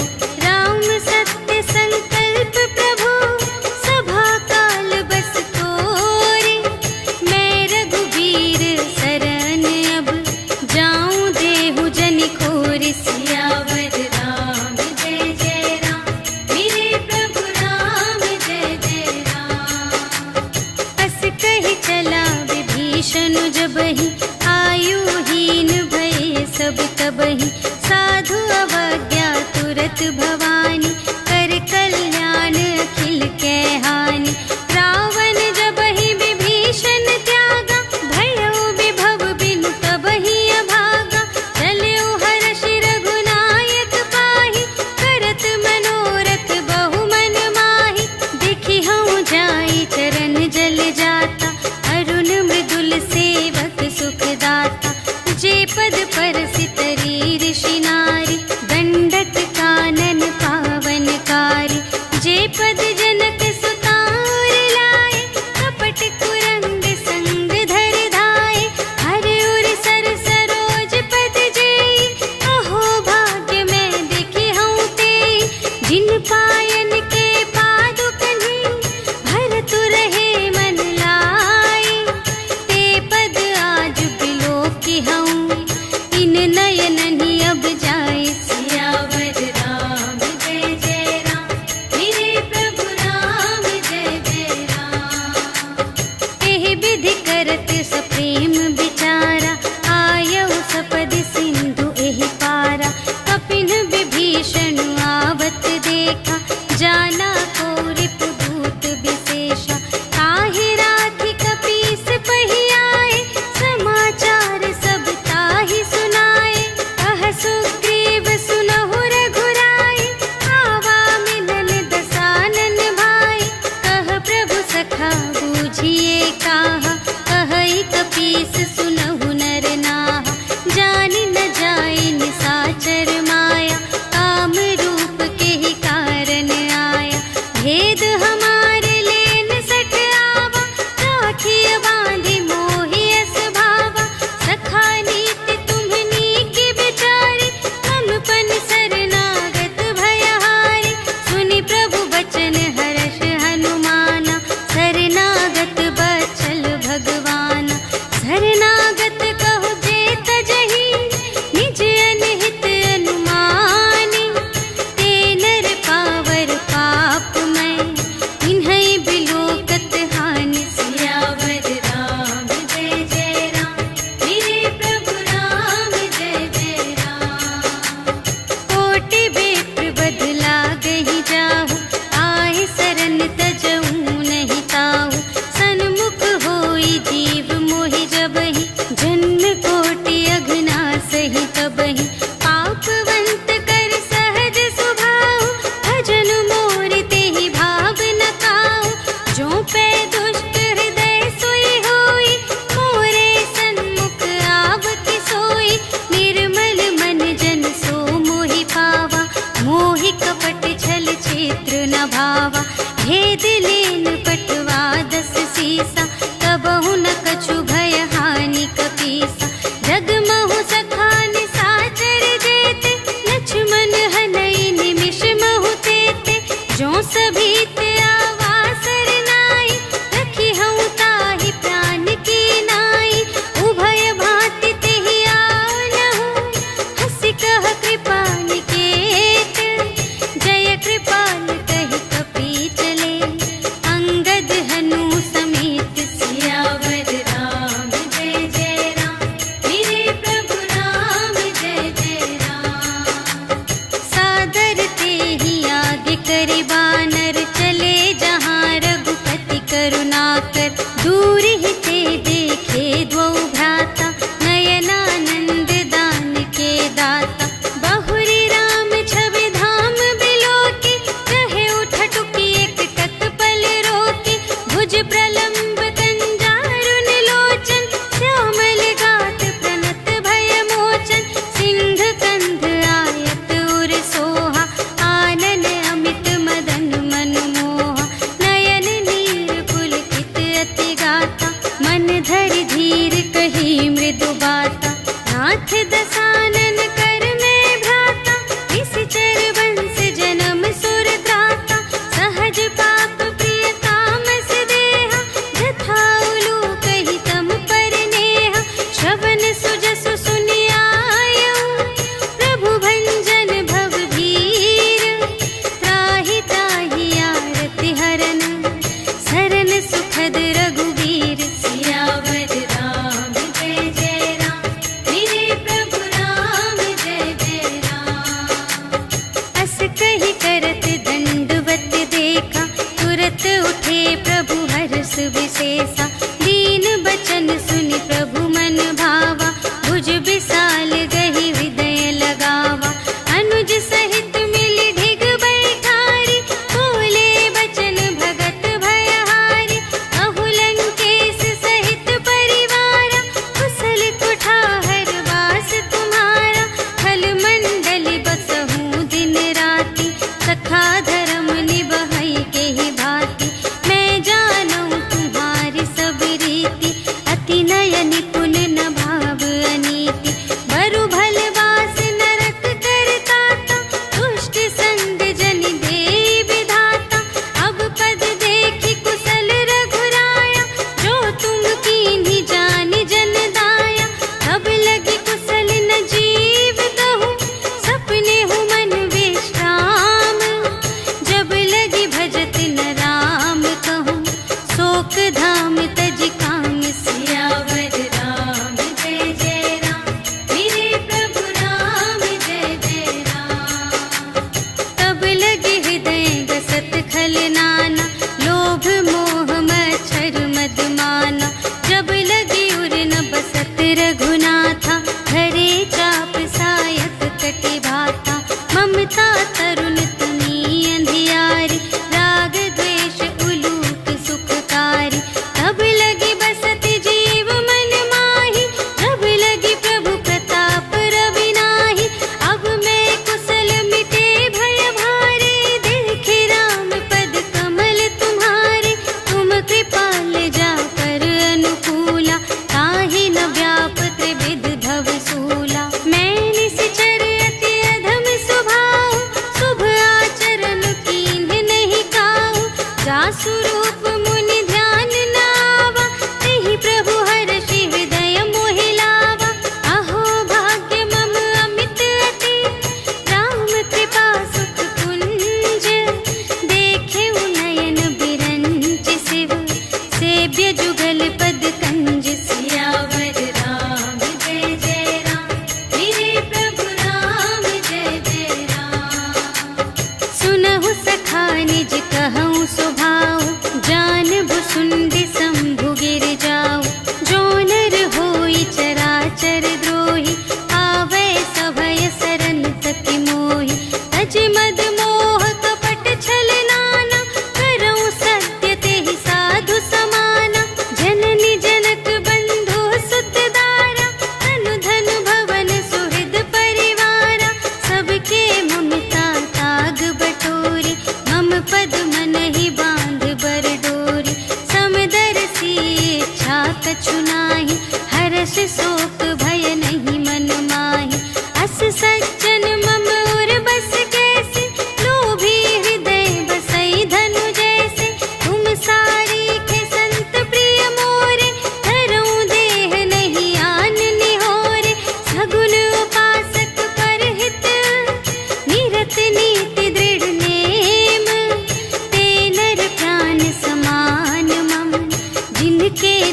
राम सत्य संकल्प प्रभु, सभा काल बस तोरे। मैं रघुबीर शरण अब, जाऊं देहु जनि खोरि। सियावर राम जय जय राम, मेरे प्रभु राम जय जय राम। अस कहि चला विभीषण जबहि, आयुहीन भये सब तबहि। साधु अवज्ञा तुरत भवानी, कर कल्याण अखिल कै हानि। रावण जबहि विभीषण त्यागा, भयउ विभव बिनु तबहि अभागा। चलउ हर्षि रघुनायक पाहि, करत मनोरथ बहु मन माहि। देखि हऊँ जाई चरण जल जाता, अरुण मृदुल सेवक सुखदाता। जे पद परसि तरी ऋषि नारी, दंडक कानन भेद लेन पटवा 10 सीसा, कबहु न कछु भय हानि कपीसा। जगमहु सखान साचर जेते, लक्ष्मण हनई निमिष महु तेते। जो सभीत आवासर नाई, रखी हूँ ताहि प्राण की नाई। उभय भांति तेहि आनहु, हंसि कह कृपा निकेत। जय कृपाल कहि कपी चले, अंगद हनु समेत। सियावर राम जय जय राम, मेरे प्रभु राम जय जय राम। सादर तेहि आगे करि बानर, चले जहाँ रघुपति करुणाकर। दूर ही ते देखे द्वौ भ्राता, नयनानंद दान के दाता। बहुरी राम छवि धाम बिलोके, कहे उठ टुकी एक तत्पल रोके। भुज प्रलंब कंजारुन लोचन, श्यामल गात प्रणत भय मोचन। सिंह कंध आयत उर सोहा, आनन अमित मदन मनमोहा। नयन नीर पुलकित अति गाता, मन धरि धीर कही मृदु बाता। नाथ दसानन कर में भ्राता, निश्चर वंश जन्म सुर त्राता। सहज पाप प्रिय तामस देहा, जथा उलूकहि तम पर नेहा। श्रवण सुजसु सुनियायऊ, प्रभु भंजन भव भीर। त्राहि त्राहि आरति हरन, सरन सुखद रघुवीर। सियावर राम जय जय राम, मेरे प्रभु राम जय जय राम। अस कहि करत दंडवत देखा, तुरत उठे प्रभु हर्ष विशेषा। दीन बचन सुनि प्रभु मन भावा, भुज विशाल गहि हृदय लगावा। अनुज सहित मिलि ढिग बैठारी, बोले बचन भगत भयहारी। अहु लंकेश सहित परिवारा, कुशल कुठार वास तुम्हारा। खल मंडल बसहु दिन राति, सखा धर्म निबहै केहि भांति। मैं जानऊँ तुम्हारी सब रीति, अति नय निपुण न भाव अनीति। बरु भल वास नरक करताता, दुष्ट संग जन देई विधाता। अब पद देखि कुशल रघुराया, जो तुम कीन्ही जानि जन दाया। तब लगी कुशल न जीव कहूँ, सपने हूँ मन विश्राम। जब लगी भजत न राम कहूँ, शोक धाम तज काम। सियावर राम जय जय राम, मेरे प्रभु राम जय जय राम। तब लगे हृदय गसत खल नाना, लोभ मोह मच्छर मद माना। जब लगी उर न बसत रघुनाथा, धरे चाप सायक कटि भाता। ममता तरुण तनी अंधियारी, राग द्वेष उलूक सुखकारी। तब लगी बसत जीव मन माही, जब लगी प्रभु प्रताप रवि नाही। अब मैं कुशल मिटे भय भारे, देखे राम पद कमल तुम्हारे। तुम कृपाल जा कर अनुकूला, ताहि न व्याप त्रिविध भव सूला। मैं निश्चर अति अधम स्वभाव, शुभ आचरण कीन्ह नहीं काहू। जासु रूप मुनि ध्यान न आवा, तेहि प्रभु हर्षि हृदय मोहि लावा। अहो भाग्य मम अमित अति, राम कृपा सुख कुंज। देखे नयन बिरंच शिव, सेव्य जुगल पद कंज। सियावर राम जय जय राम, मेरे प्रभु राम जय जय राम। सुनहु सखा निज कहऊँ स्वभाव, जान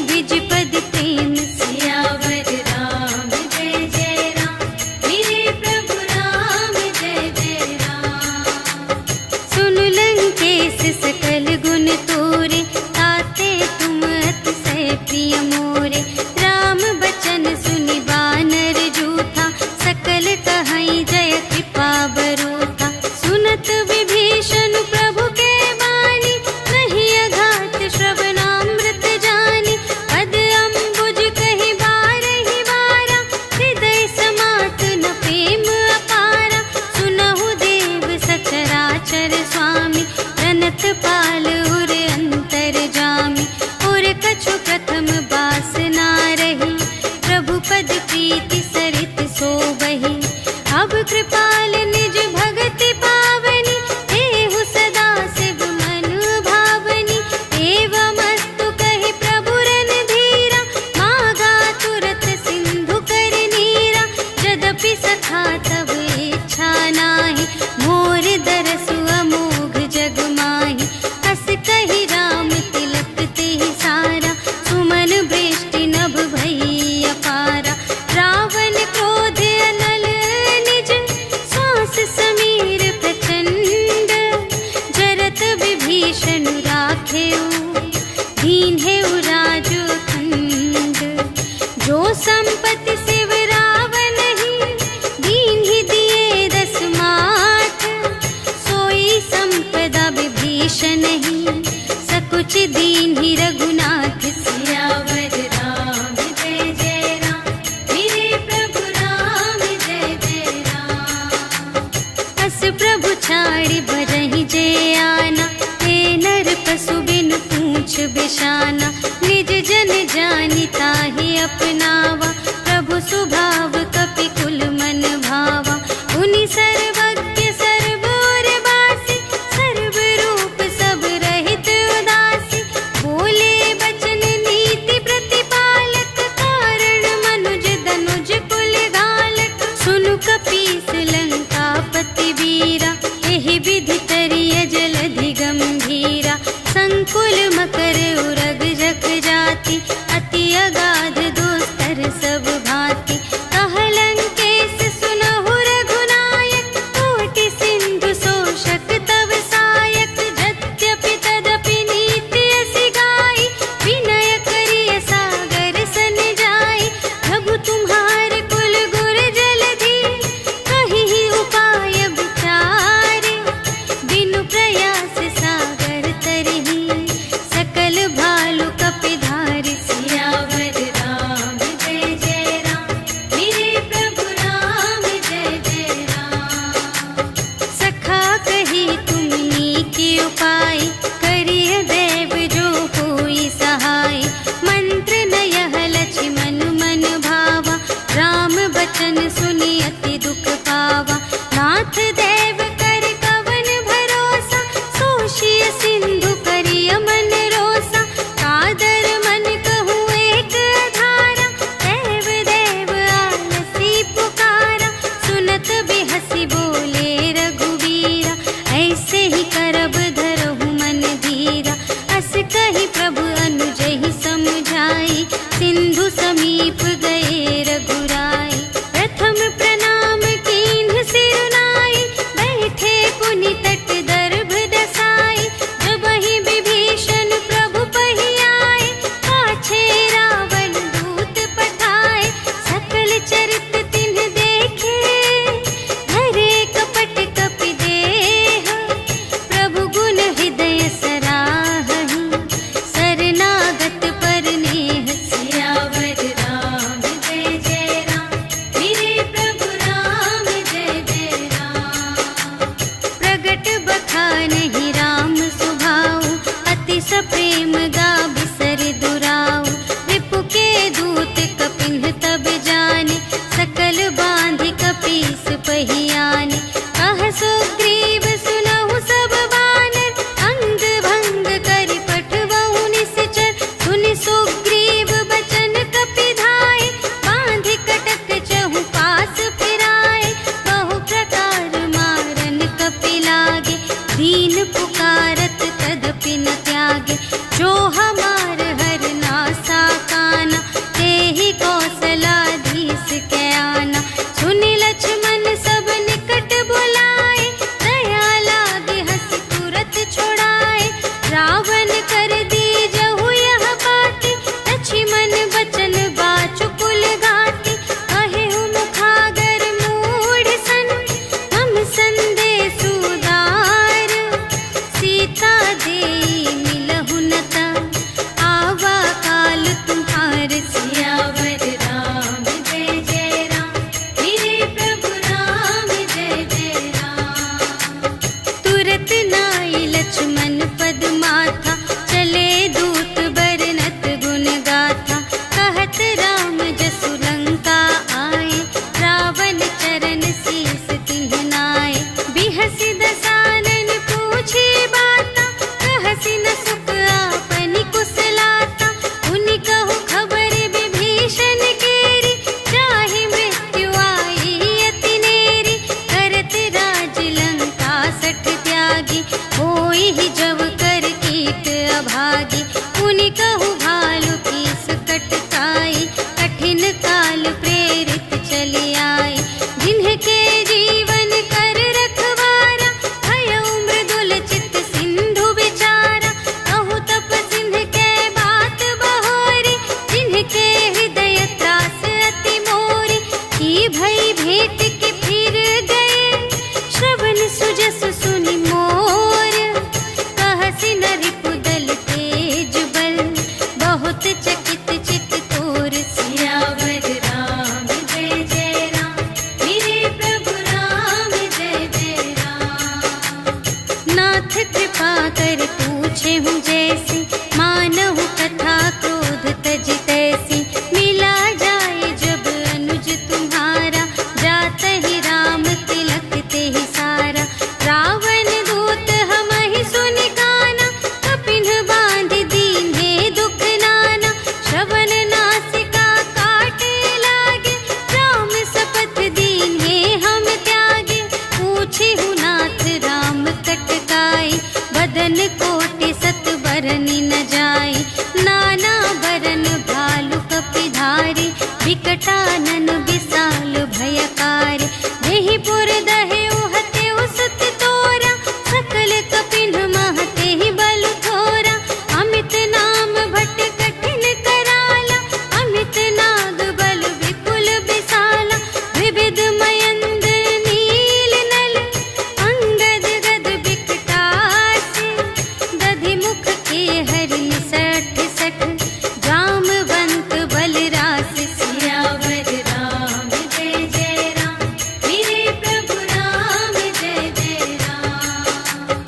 द्विजपद प्रेम सियावर राम जय जय राम, मेरे प्रभु राम जय जय राम। सुन लंकेश सकल गुण तोरे, ताते तुम अतिशय प्रिय मोरे। राम बचन सुनि बानर जूथा, सकल कहई जय कृपा बरूथा। सुनत विभीषण प्रभु के बानी, नहीं अघात श्रवणामृत जानी। पद अम्बुज कहि बारहि बारा, हृदय समात न प्रेम अपारा। सुनहु देव सचराचर स्वामी, प्रणत पाल उर अंतर जामी। और कछु प्रथम बासना रही, प्रभु पद प्रीति सरित सोबहि। अब कृपाल निज भगति पावनी, देहु सदा शिव मन भावनी। एवमस्तु कहि प्रभु रणधीरा, मागा तुरत सिंधु कर नीरा। यद्यपि सखा तब इच्छा नाही, मोर दरसु अमोघ जग माही। अस कहि राम तिलक तेहि सारा, सुमन वृष्टि नभ भई अपारा। रावण क्रोध अनल निज, श्वास समीर प्रचंड। जरत विभीषण राखेउ, दीन्हेउ राजखंड। जो संपत्ति शिव रावण ही, दीन्हि दिए दस माठ। सोई संपदा विभीषण ही, सकुच दीन्हि रघुनाथ। सियावर राम जय जय राम, मेरे प्रभु राम जय जय राम। अस प्रभु छाड़ि भरहि जे आना, हे नर पशु बिनु पूछ बिशाना। निज जन जानि ताहि अपनावा, प्रभु सुभाव कपि कुल मन भावा। उनि सर्वज्ञ सर्व और बासी, सर्व रूप सब रहित उदासी। बोले बचन नीति प्रतिपालक, कारण मनुज धनुज कुल घालक। सुनु कपीस लंकापति वीरा, एहि विधि तरिय जलधि गंभीरा। संकुल मकर उरग जख जाति, अति अगाध दोस्तर सब भांति। कह लंकेश सुनहु रघुनायक, कोटि सिंधु शोषक तव सायक। यद्यपि तदपि नीति असि गाई, विनय करिय सागर सन जाई। प्रभु तुम्हारे कुल गुर जलधि, कहिहि उपाय विचारे। बिनु प्रयास सागर तरहि, सकल भालु कपिधारि। सियावर राम जय जय राम, मेरे प्रभु राम जय जय राम। सखा कही तुमनी के उपाय, करिय देव जो होई सहाय। मंत्र न यह लक्ष्मण मन भावा, राम बचन सुनि अति दुख पावा। नाथ देव कर कवन भरोसा, सोषिय सिंधु करिय मन रोसा। कादर मन कहूँ एक आधारा, देव देव आलसी पुकारा। सुनत बिहसी बोले रघुवीरा, ऐसे ही करब धरहु मन धीरा। अस कहि प्रभु अनुजहि समझाई, सिंधु समीप गए रघुराई। प्रथम प्रणाम कीन्ह सिर नाई, बैठे पुनि तट दर्भ दसाई। जबहि विभीषण प्रभु पहि आए, पाछे रावण दूत पठाए। सकल चरित तिन्ह देखे, धरे कपट कपि देह। प्रभु गुण हृदय सराहहि, शरणागत पर नेह। सियावर राम जय जय राम, मेरे प्रभु राम जय जय राम। प्रगट बखानहि राम सुभाऊ, अति सप्रेम गा बिसर दुराऊ। रिपु के दूत कपिन्ह तब जाने, सकल बांधि कपीस पहियाने। कह सुग्रीव सुनहु सब बानर, अंग भंग करि पठवहु निश्चर। सुनि सुग्रीव बचन कपिधाय, बांधि कटक चहु पास फिराए। बहु प्रकार मारन कपि लागे, दीन पुकारत तदपि न त्यागे। जो हमार हर नासा कहु भालु कीस कटकाई, कठिन काल प्रेरित चले आई। जिन्हके जीवन कर रखवारा, भयउ मृदुल चित सिंधु विचारा। कहु तप सिंध के बात बहोरी, जिन्हके हृदय त्रास अति मोरी। की भई भेंट के फिर गए, श्रवण सुजस सुनि मोर। कहसि न रिपुदल तेज बल, बहुत चकित चित तोर सियावर राम जय जय राम, मेरे प्रभु राम जय जय राम। नाथ कृपा कर पूछे हूँ जैसी, मानहु कथा क्रोध तज तैसी। मिला जाए जब अनुज तुम्हारा, जात ही राम तिलक ते ही सारा। रावण दूत हमहि सुनि काना, कपिन बांध दीन्हे दुख नाना। श्रवण नासिका काटे लागे, राम शपथ दीन्हे हम त्यागे। पूछे हूँ नाथ राम कटकाई, बदन कोटि सत बरनि न जाई। नाना बरन भालु कपिधारी, विकटानन विशाल भयकारी। देहि पुर दहेउ हतेउ सुत तोरा, सकल कपिन महते ही बल थोरा। अमित नाम भट कठिन कराला, अमित नाग बल विपुल विशाला। विविध मयंद्र नील नल, अंगद गद विकटासी। दधि मुख के हरि सठ सठ, जामवंत बलरास। सियावर राम जय जय राम, मेरे प्रभु राम जय जय राम।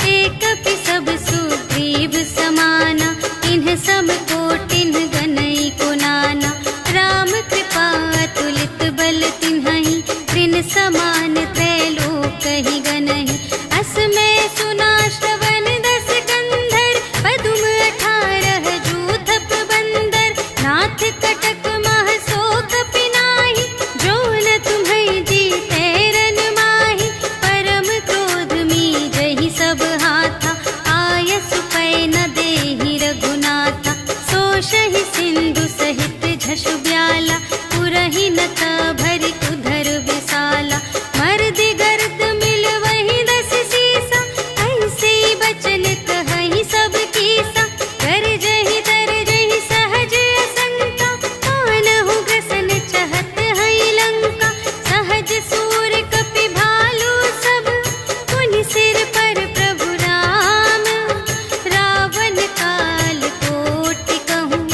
एक पि सब सुग्रीव समाना, इन्ह सम कोटिन गनई को नाना। राम कृपा अतुलित बल तिन्हहि, त्रिन समान त्रैलोक ही गनहि। अस में सुना श्रवण दस कंधर, पदुम 18 जूथप बंदर। नाथ कटक मह शोक पिनाहि, जो न तुम्है जीते रन माहि। परम क्रोध मीजहि सब हाथा, आयसु पै न देहि रघुनाथा। सोषहि सिंधु सहित झषु ब्याला, पुरहि न भरि उधर विशाला। मर्दि गर्द मिल वही 10 सीसा, ऐसे बचन कहहि सब कीसा। कर जहि तर जहि सहज असंका, मानहु ग्रसन चहत हई लंका। सहज सूर कपि भालु सब, पुनि सिर पर प्रभु राम। रावण काल कोटि कहूँ,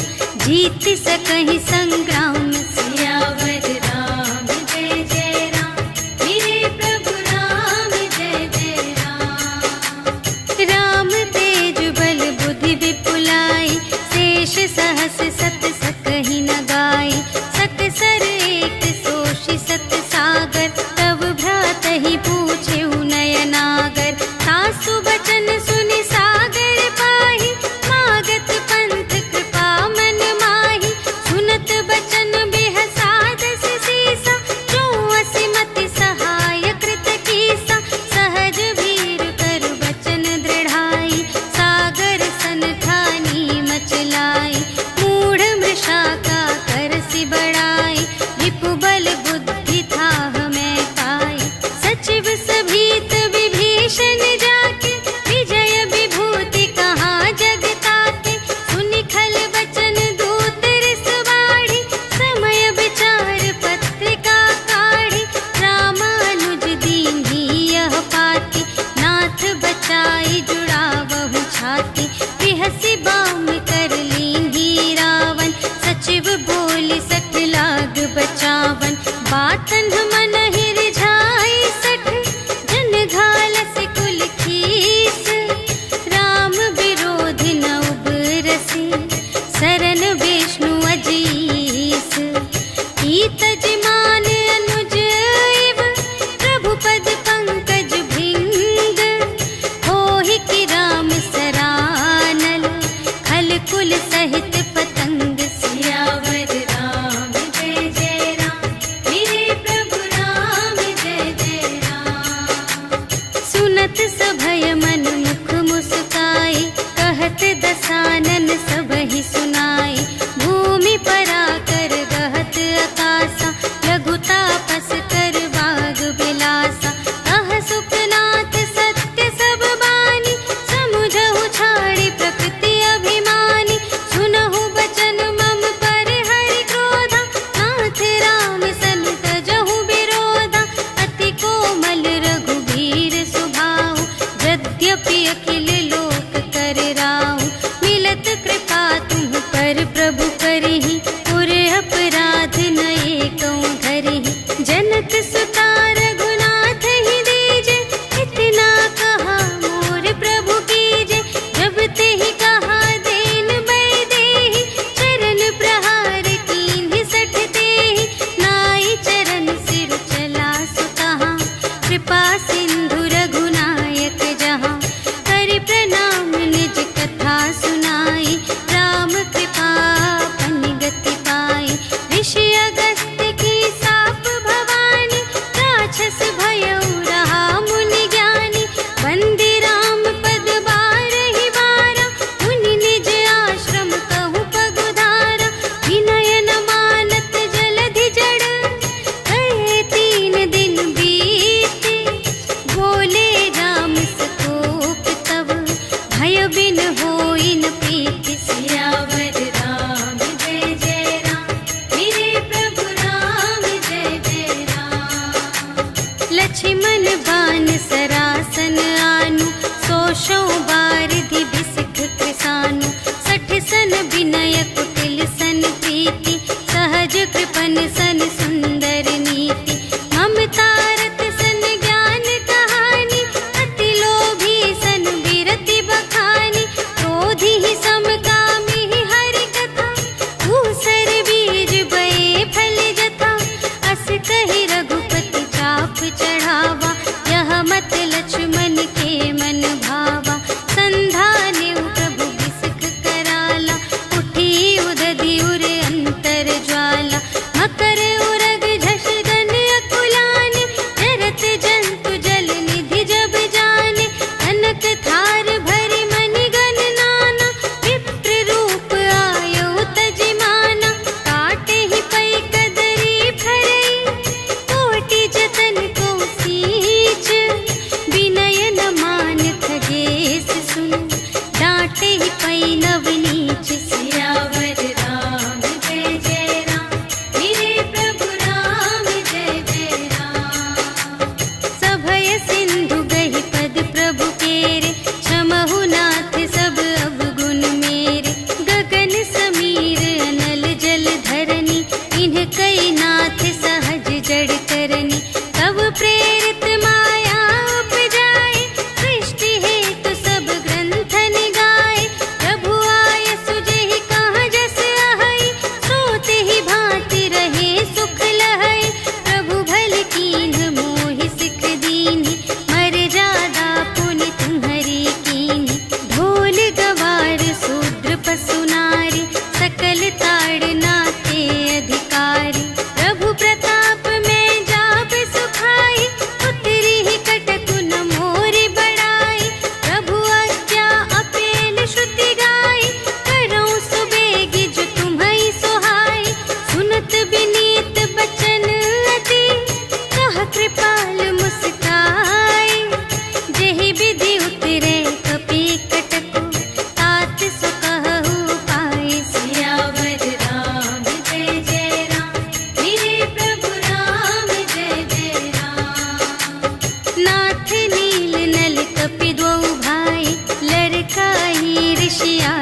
जीत सकहि संग्राम। सियावर राम जय जय राम, मेरे प्रभु राम जय जय राम। राम तेज बल बुद्धि विपुलाई, शेष सहस सत सकहि न गाई। सकसर एक सोषि सत सागर, तब भ्रातहि पूछेहु नयनागर। सासु बचन सुनि सागर पाहि, मागत पंथ कृपा मन माहि। सुनत बचन बिहसादस सीसा, जो असिमति सहाय कृत कीसा। सहज भीर कर बचन दृढ़ाई, सागर सन ठानी मचलाई। मूढ़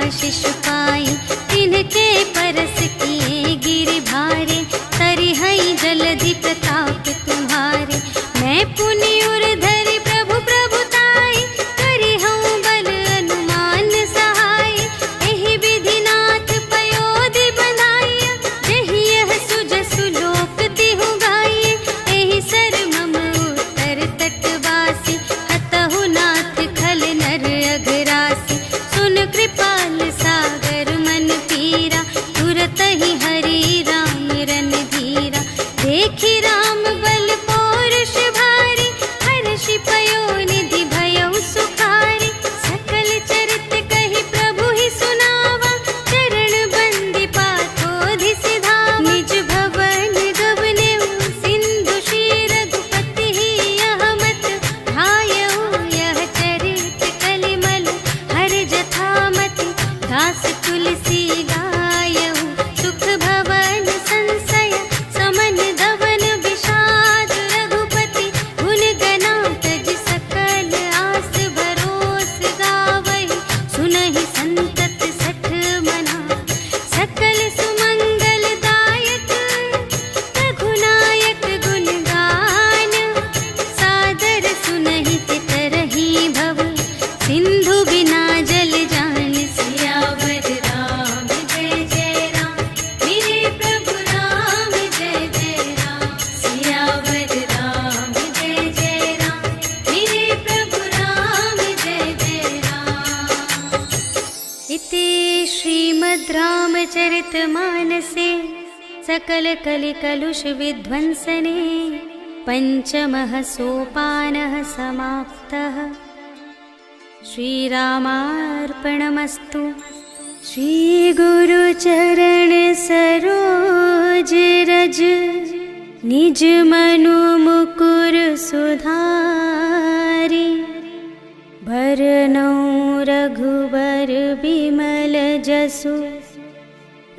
आशीष पाई, तिनके परस किए गिर भारे, तरिहई जलधि प्रताप तुम्हारे। मैं पुनि उर धरि प्रभु प्रभुताई, करिहऊँ बल अनुमान सहाय। एहि विधिनाथ पयोधि बंधाइया, जेहि यह सुजसु लोक तिहु गाइए। एहि सर मम उत्तर तटवासी, हतहु नाथ खल नर अघरासी। सुन कृपाल सागर मन पीरा, तुरत ही हरि राम रन धीरा। देखि राम बल पौरुष भारी, हर्षि पयोनिधि भयउ सुखारी। सकल चरित कहि प्रभु ही सुनावा, चरण बंदी पाथोधि सिधावा। निज भवन गवनेउ सिंधु श्री रघुपति ही, यह मत भायउ यह चरित कलिमल हर जथामति। दास तुलसी गायउ सुख भवन संशय, समन दवन विषाद रघुपति। गुण गना तज सकल आस भरोस गावहि, सुनहि संतत सठ मना। सकल सुमंगल दायक रघुनायक गुण गान, सादर सुनहि तितरहि भव, सिंधु बिना जल जान। सियावर राम जय जय राम, मेरे प्रभु राम जय जय राम। सियावर राम जय जय राम, मेरे प्रभु राम जय जय राम। इति श्रीमद् रामचरितमानसे सकल कलिकलुष विध्वंसने पंचमः सोपानः समाप्तः। श्रीरामार्पणमस्तु। श्री गुरु चरण सरोज रज, निज मनु मुकुर सुधारी। भरनउँ रघुबर बिमल जसु,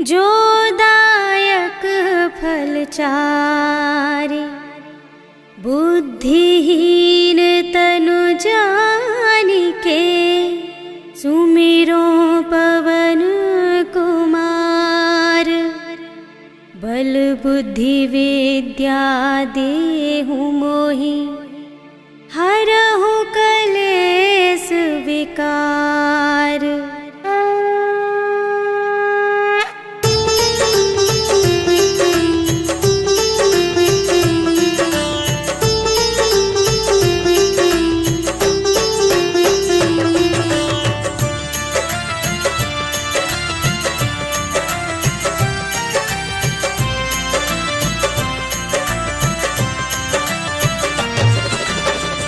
जो दायक फल चारि। बुद्धिहीन तनु जानिके, सुमिरो पवन कुमार। बल बुद्धि विद्या देहु मोहि, हरहु कलेस विकार।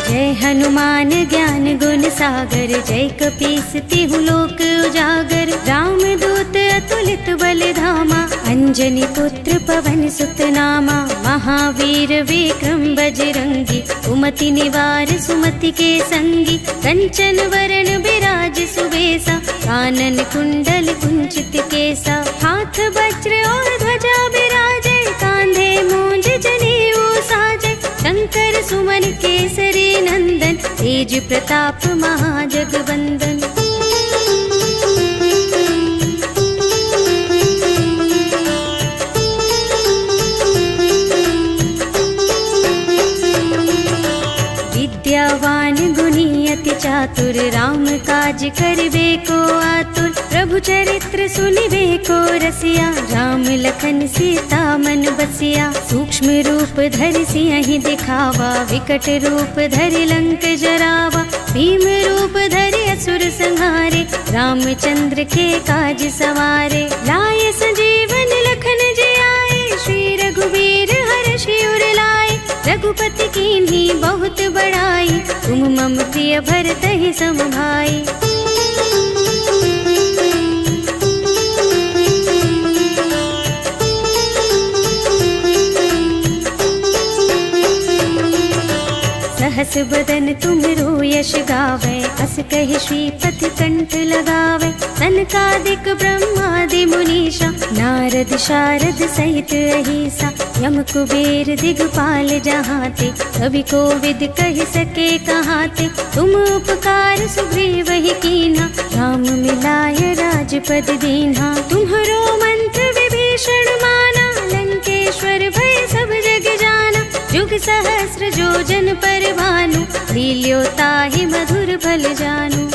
जय हनुमान ज्ञान गुण सागर, जय कपीस तिहु लोक उजागर। राम दूत अतुलित बल धामा, अंजनी पुत्र पवन सुत नामा। महावीर विक्रम बजरंगी, कुमति निवार सुमति के संगी। कंचन वरण बिराज सुबेसा, कानन कुंडल कुंचित केसा। हाथ वज्र और ध्वजा बिराजे, कांधे मूंज जनेऊ साजे। शंकर सुमन केसरी नंदन, तेज प्रताप महाजगवंदन। विद्यावान गुणी अति चातुर, राम काज करिबे को आतुर। प्रभु चरित्र सुनिबे को रसिया, राम लखन सीता मन बसिया। सूक्ष्म रूप धरि सियहि दिखावा, विकट रूप धरि लंक जरावा। भीम रूप धरि असुर संहारे, रामचंद्र के काज सवारे। लाए संजीवन लखन जियाए, श्री रघुवीर हर्षि उर लाए। रघुपति कीन्ही बहुत बड़ाई, तुम मम प्रिय भरतहि सम भाई। सहस बदन तुमरो यश गावै, अस कहि श्रीपति कंठ लगावै। सनकादिक ब्रह्मादि मुनीषा, नारद नारद शारद सहित अहिसा, यम कुबेर दिगपाल जहाते, कवि कोविद कह सके कहाते। तुम उपकार सुग्रीव ही कीन्हा, राम मिलाय राजपद दीन्हा। तुम्हरो मंत्र विभीषण माना, लंकेश्वर भय सब जग जाना। जुग सहस्र जोजन पर भानु, लील्यो ताहि मधुर फल जानु।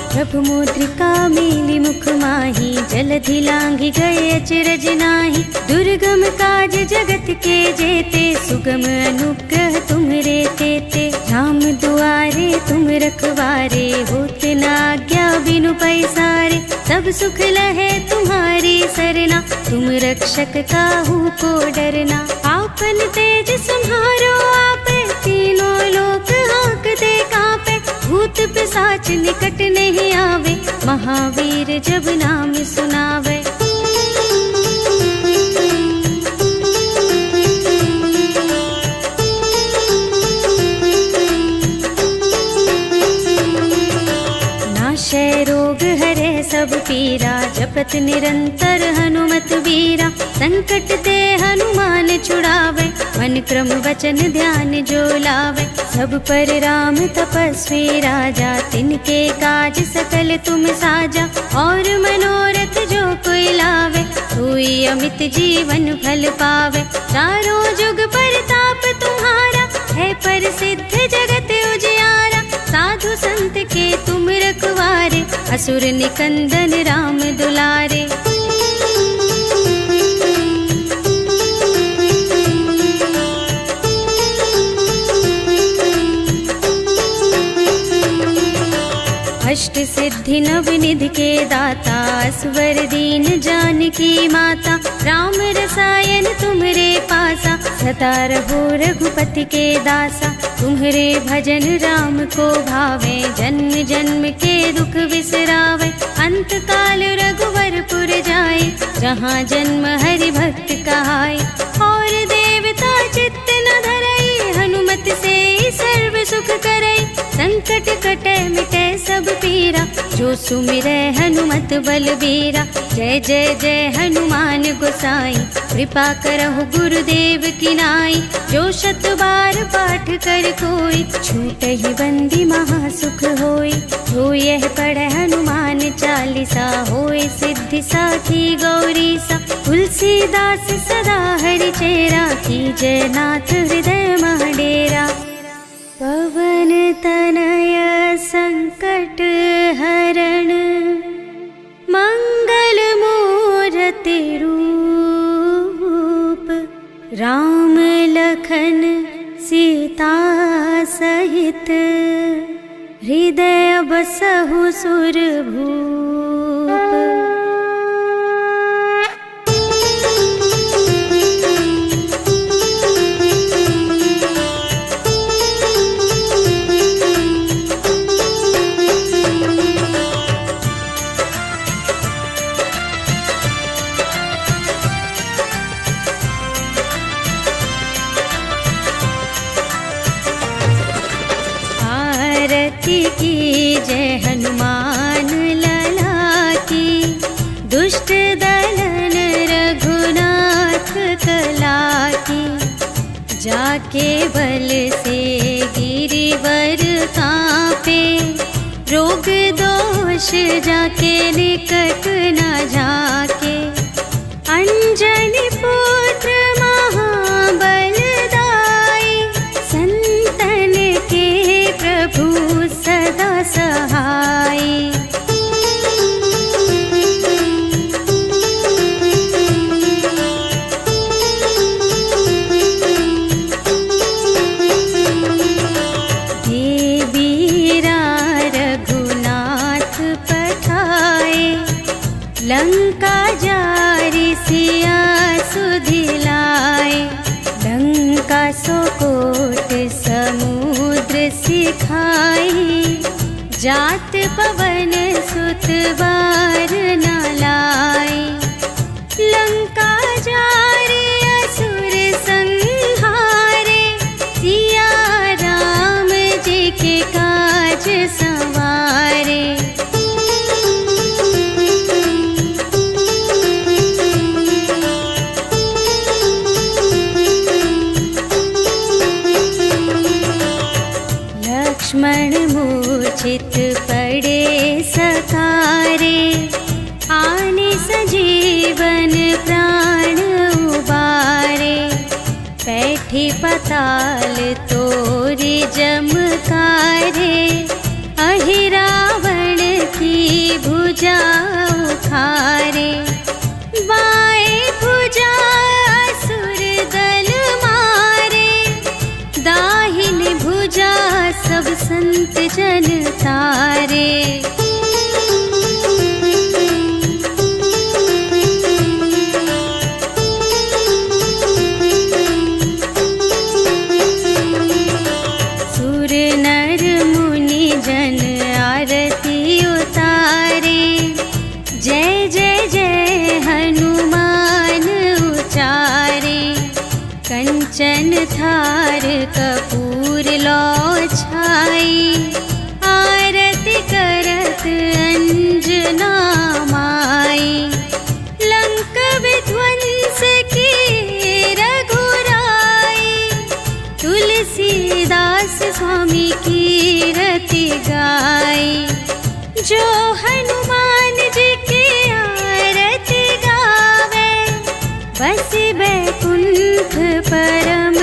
प्रभु मुद्रिका मेली मुख माही, जलधि लांघि गए अचरज नाही। दुर्गम काज जगत के जेते, सुगम अनुग्रह तुम्हरे तेते। राम दुआरे तुम रखवारे, होत न आज्ञा बिनु पैसारे। सब सुख लहे तुम्हारी सरना, तुम रक्षक काहू को डरना। आपन तेज सम्हारो आपे, तीनों लोक हांकते कांपे। भूत पिशाच निकट नहीं आवे, महावीर जब नाम सुनावे। नाशय रोग हरे सब पीरा, जपत निरंतर हनुमत वीरा। संकट ते हनुमान छुड़ावे, मन क्रम वचन ध्यान जो लावे। सब पर राम तपस्वी राजा, तिनके काज सकल तुम साजा। और मनोरथ जो कोई लावे, सोई अमित जीवन फल पावे। चारों जुग परताप तुम्हारा, है प्रसिद्ध जगत उजियारा। साधु संत के तुम रखवारे, असुर निकंदन राम दुलारे। अष्ट सिद्धि नव निधि के दाता, स्वर दीन जानकी माता। राम रसायन तुम्हरे पासा, सदा रहो रघुपति के दासा। तुम्हरे भजन राम को भावे, जन्म जन्म के दुख बिसरावे। अंत काल रघुवरपुर जाए, जहाँ जन्म हरि भक्त कहाए। और देवता चित्त न धरई, हनुमत से सर्व सुख करई। संकट कटे मिटे सब पीरा, जो सुमिरै हनुमत बलबीरा। जय जय जय हनुमान गोसाई, कृपा करहु गुरुदेव की नाई। जो शत बार पाठ कर कोई, छूटहि बंदी महासुख होई। जो यह पढ़े हनुमान चालीसा, होय सिद्धि साखी गौरीसा। तुलसीदास सदा हरि चेरा, कीजय नाथ हृदय मह डेरा। पवन तनय संकट हरण, मंगल मूरति रूप। राम लखन सीता सहित, हृदय बसहु सुरभूप। की जय हनुमान लला की, दुष्ट दलन रघुनाथ कला की। जाके बल से गिरिवर कांपे, रोग दोष जाके निकट न जाके। अंजनी पुत्र महाबल दाई, संतन के प्रभु सदा सहाय। देवीरा रघुनाथ पठाए, लंका जारी सिया सुधिलाए। लंका सोकोट समुद्र सिखाई, जात पवन सुत बार न लाई। लंका जारी असुर संहारे, चित पड़े सकारे, आने सजीवन प्राण उबारे। बैठी पताल तोरी जमकारे, अहि रावण की भुजा उखारे। बाएं भुजा असुर दल मारे, दाहिनी भुजा सब संत जन तारे। सुर नर मुनि जन आरती उतारे, जय जय जय हनुमान उचारे। कंचन थार कपूर लो छाई, आरती करत अंजना माई। लंक विध्वंस की रघुराई, तुलसीदास स्वामी की रति गाई। जो हनुमान जी की आरती गावे, बस बैकुंठ परम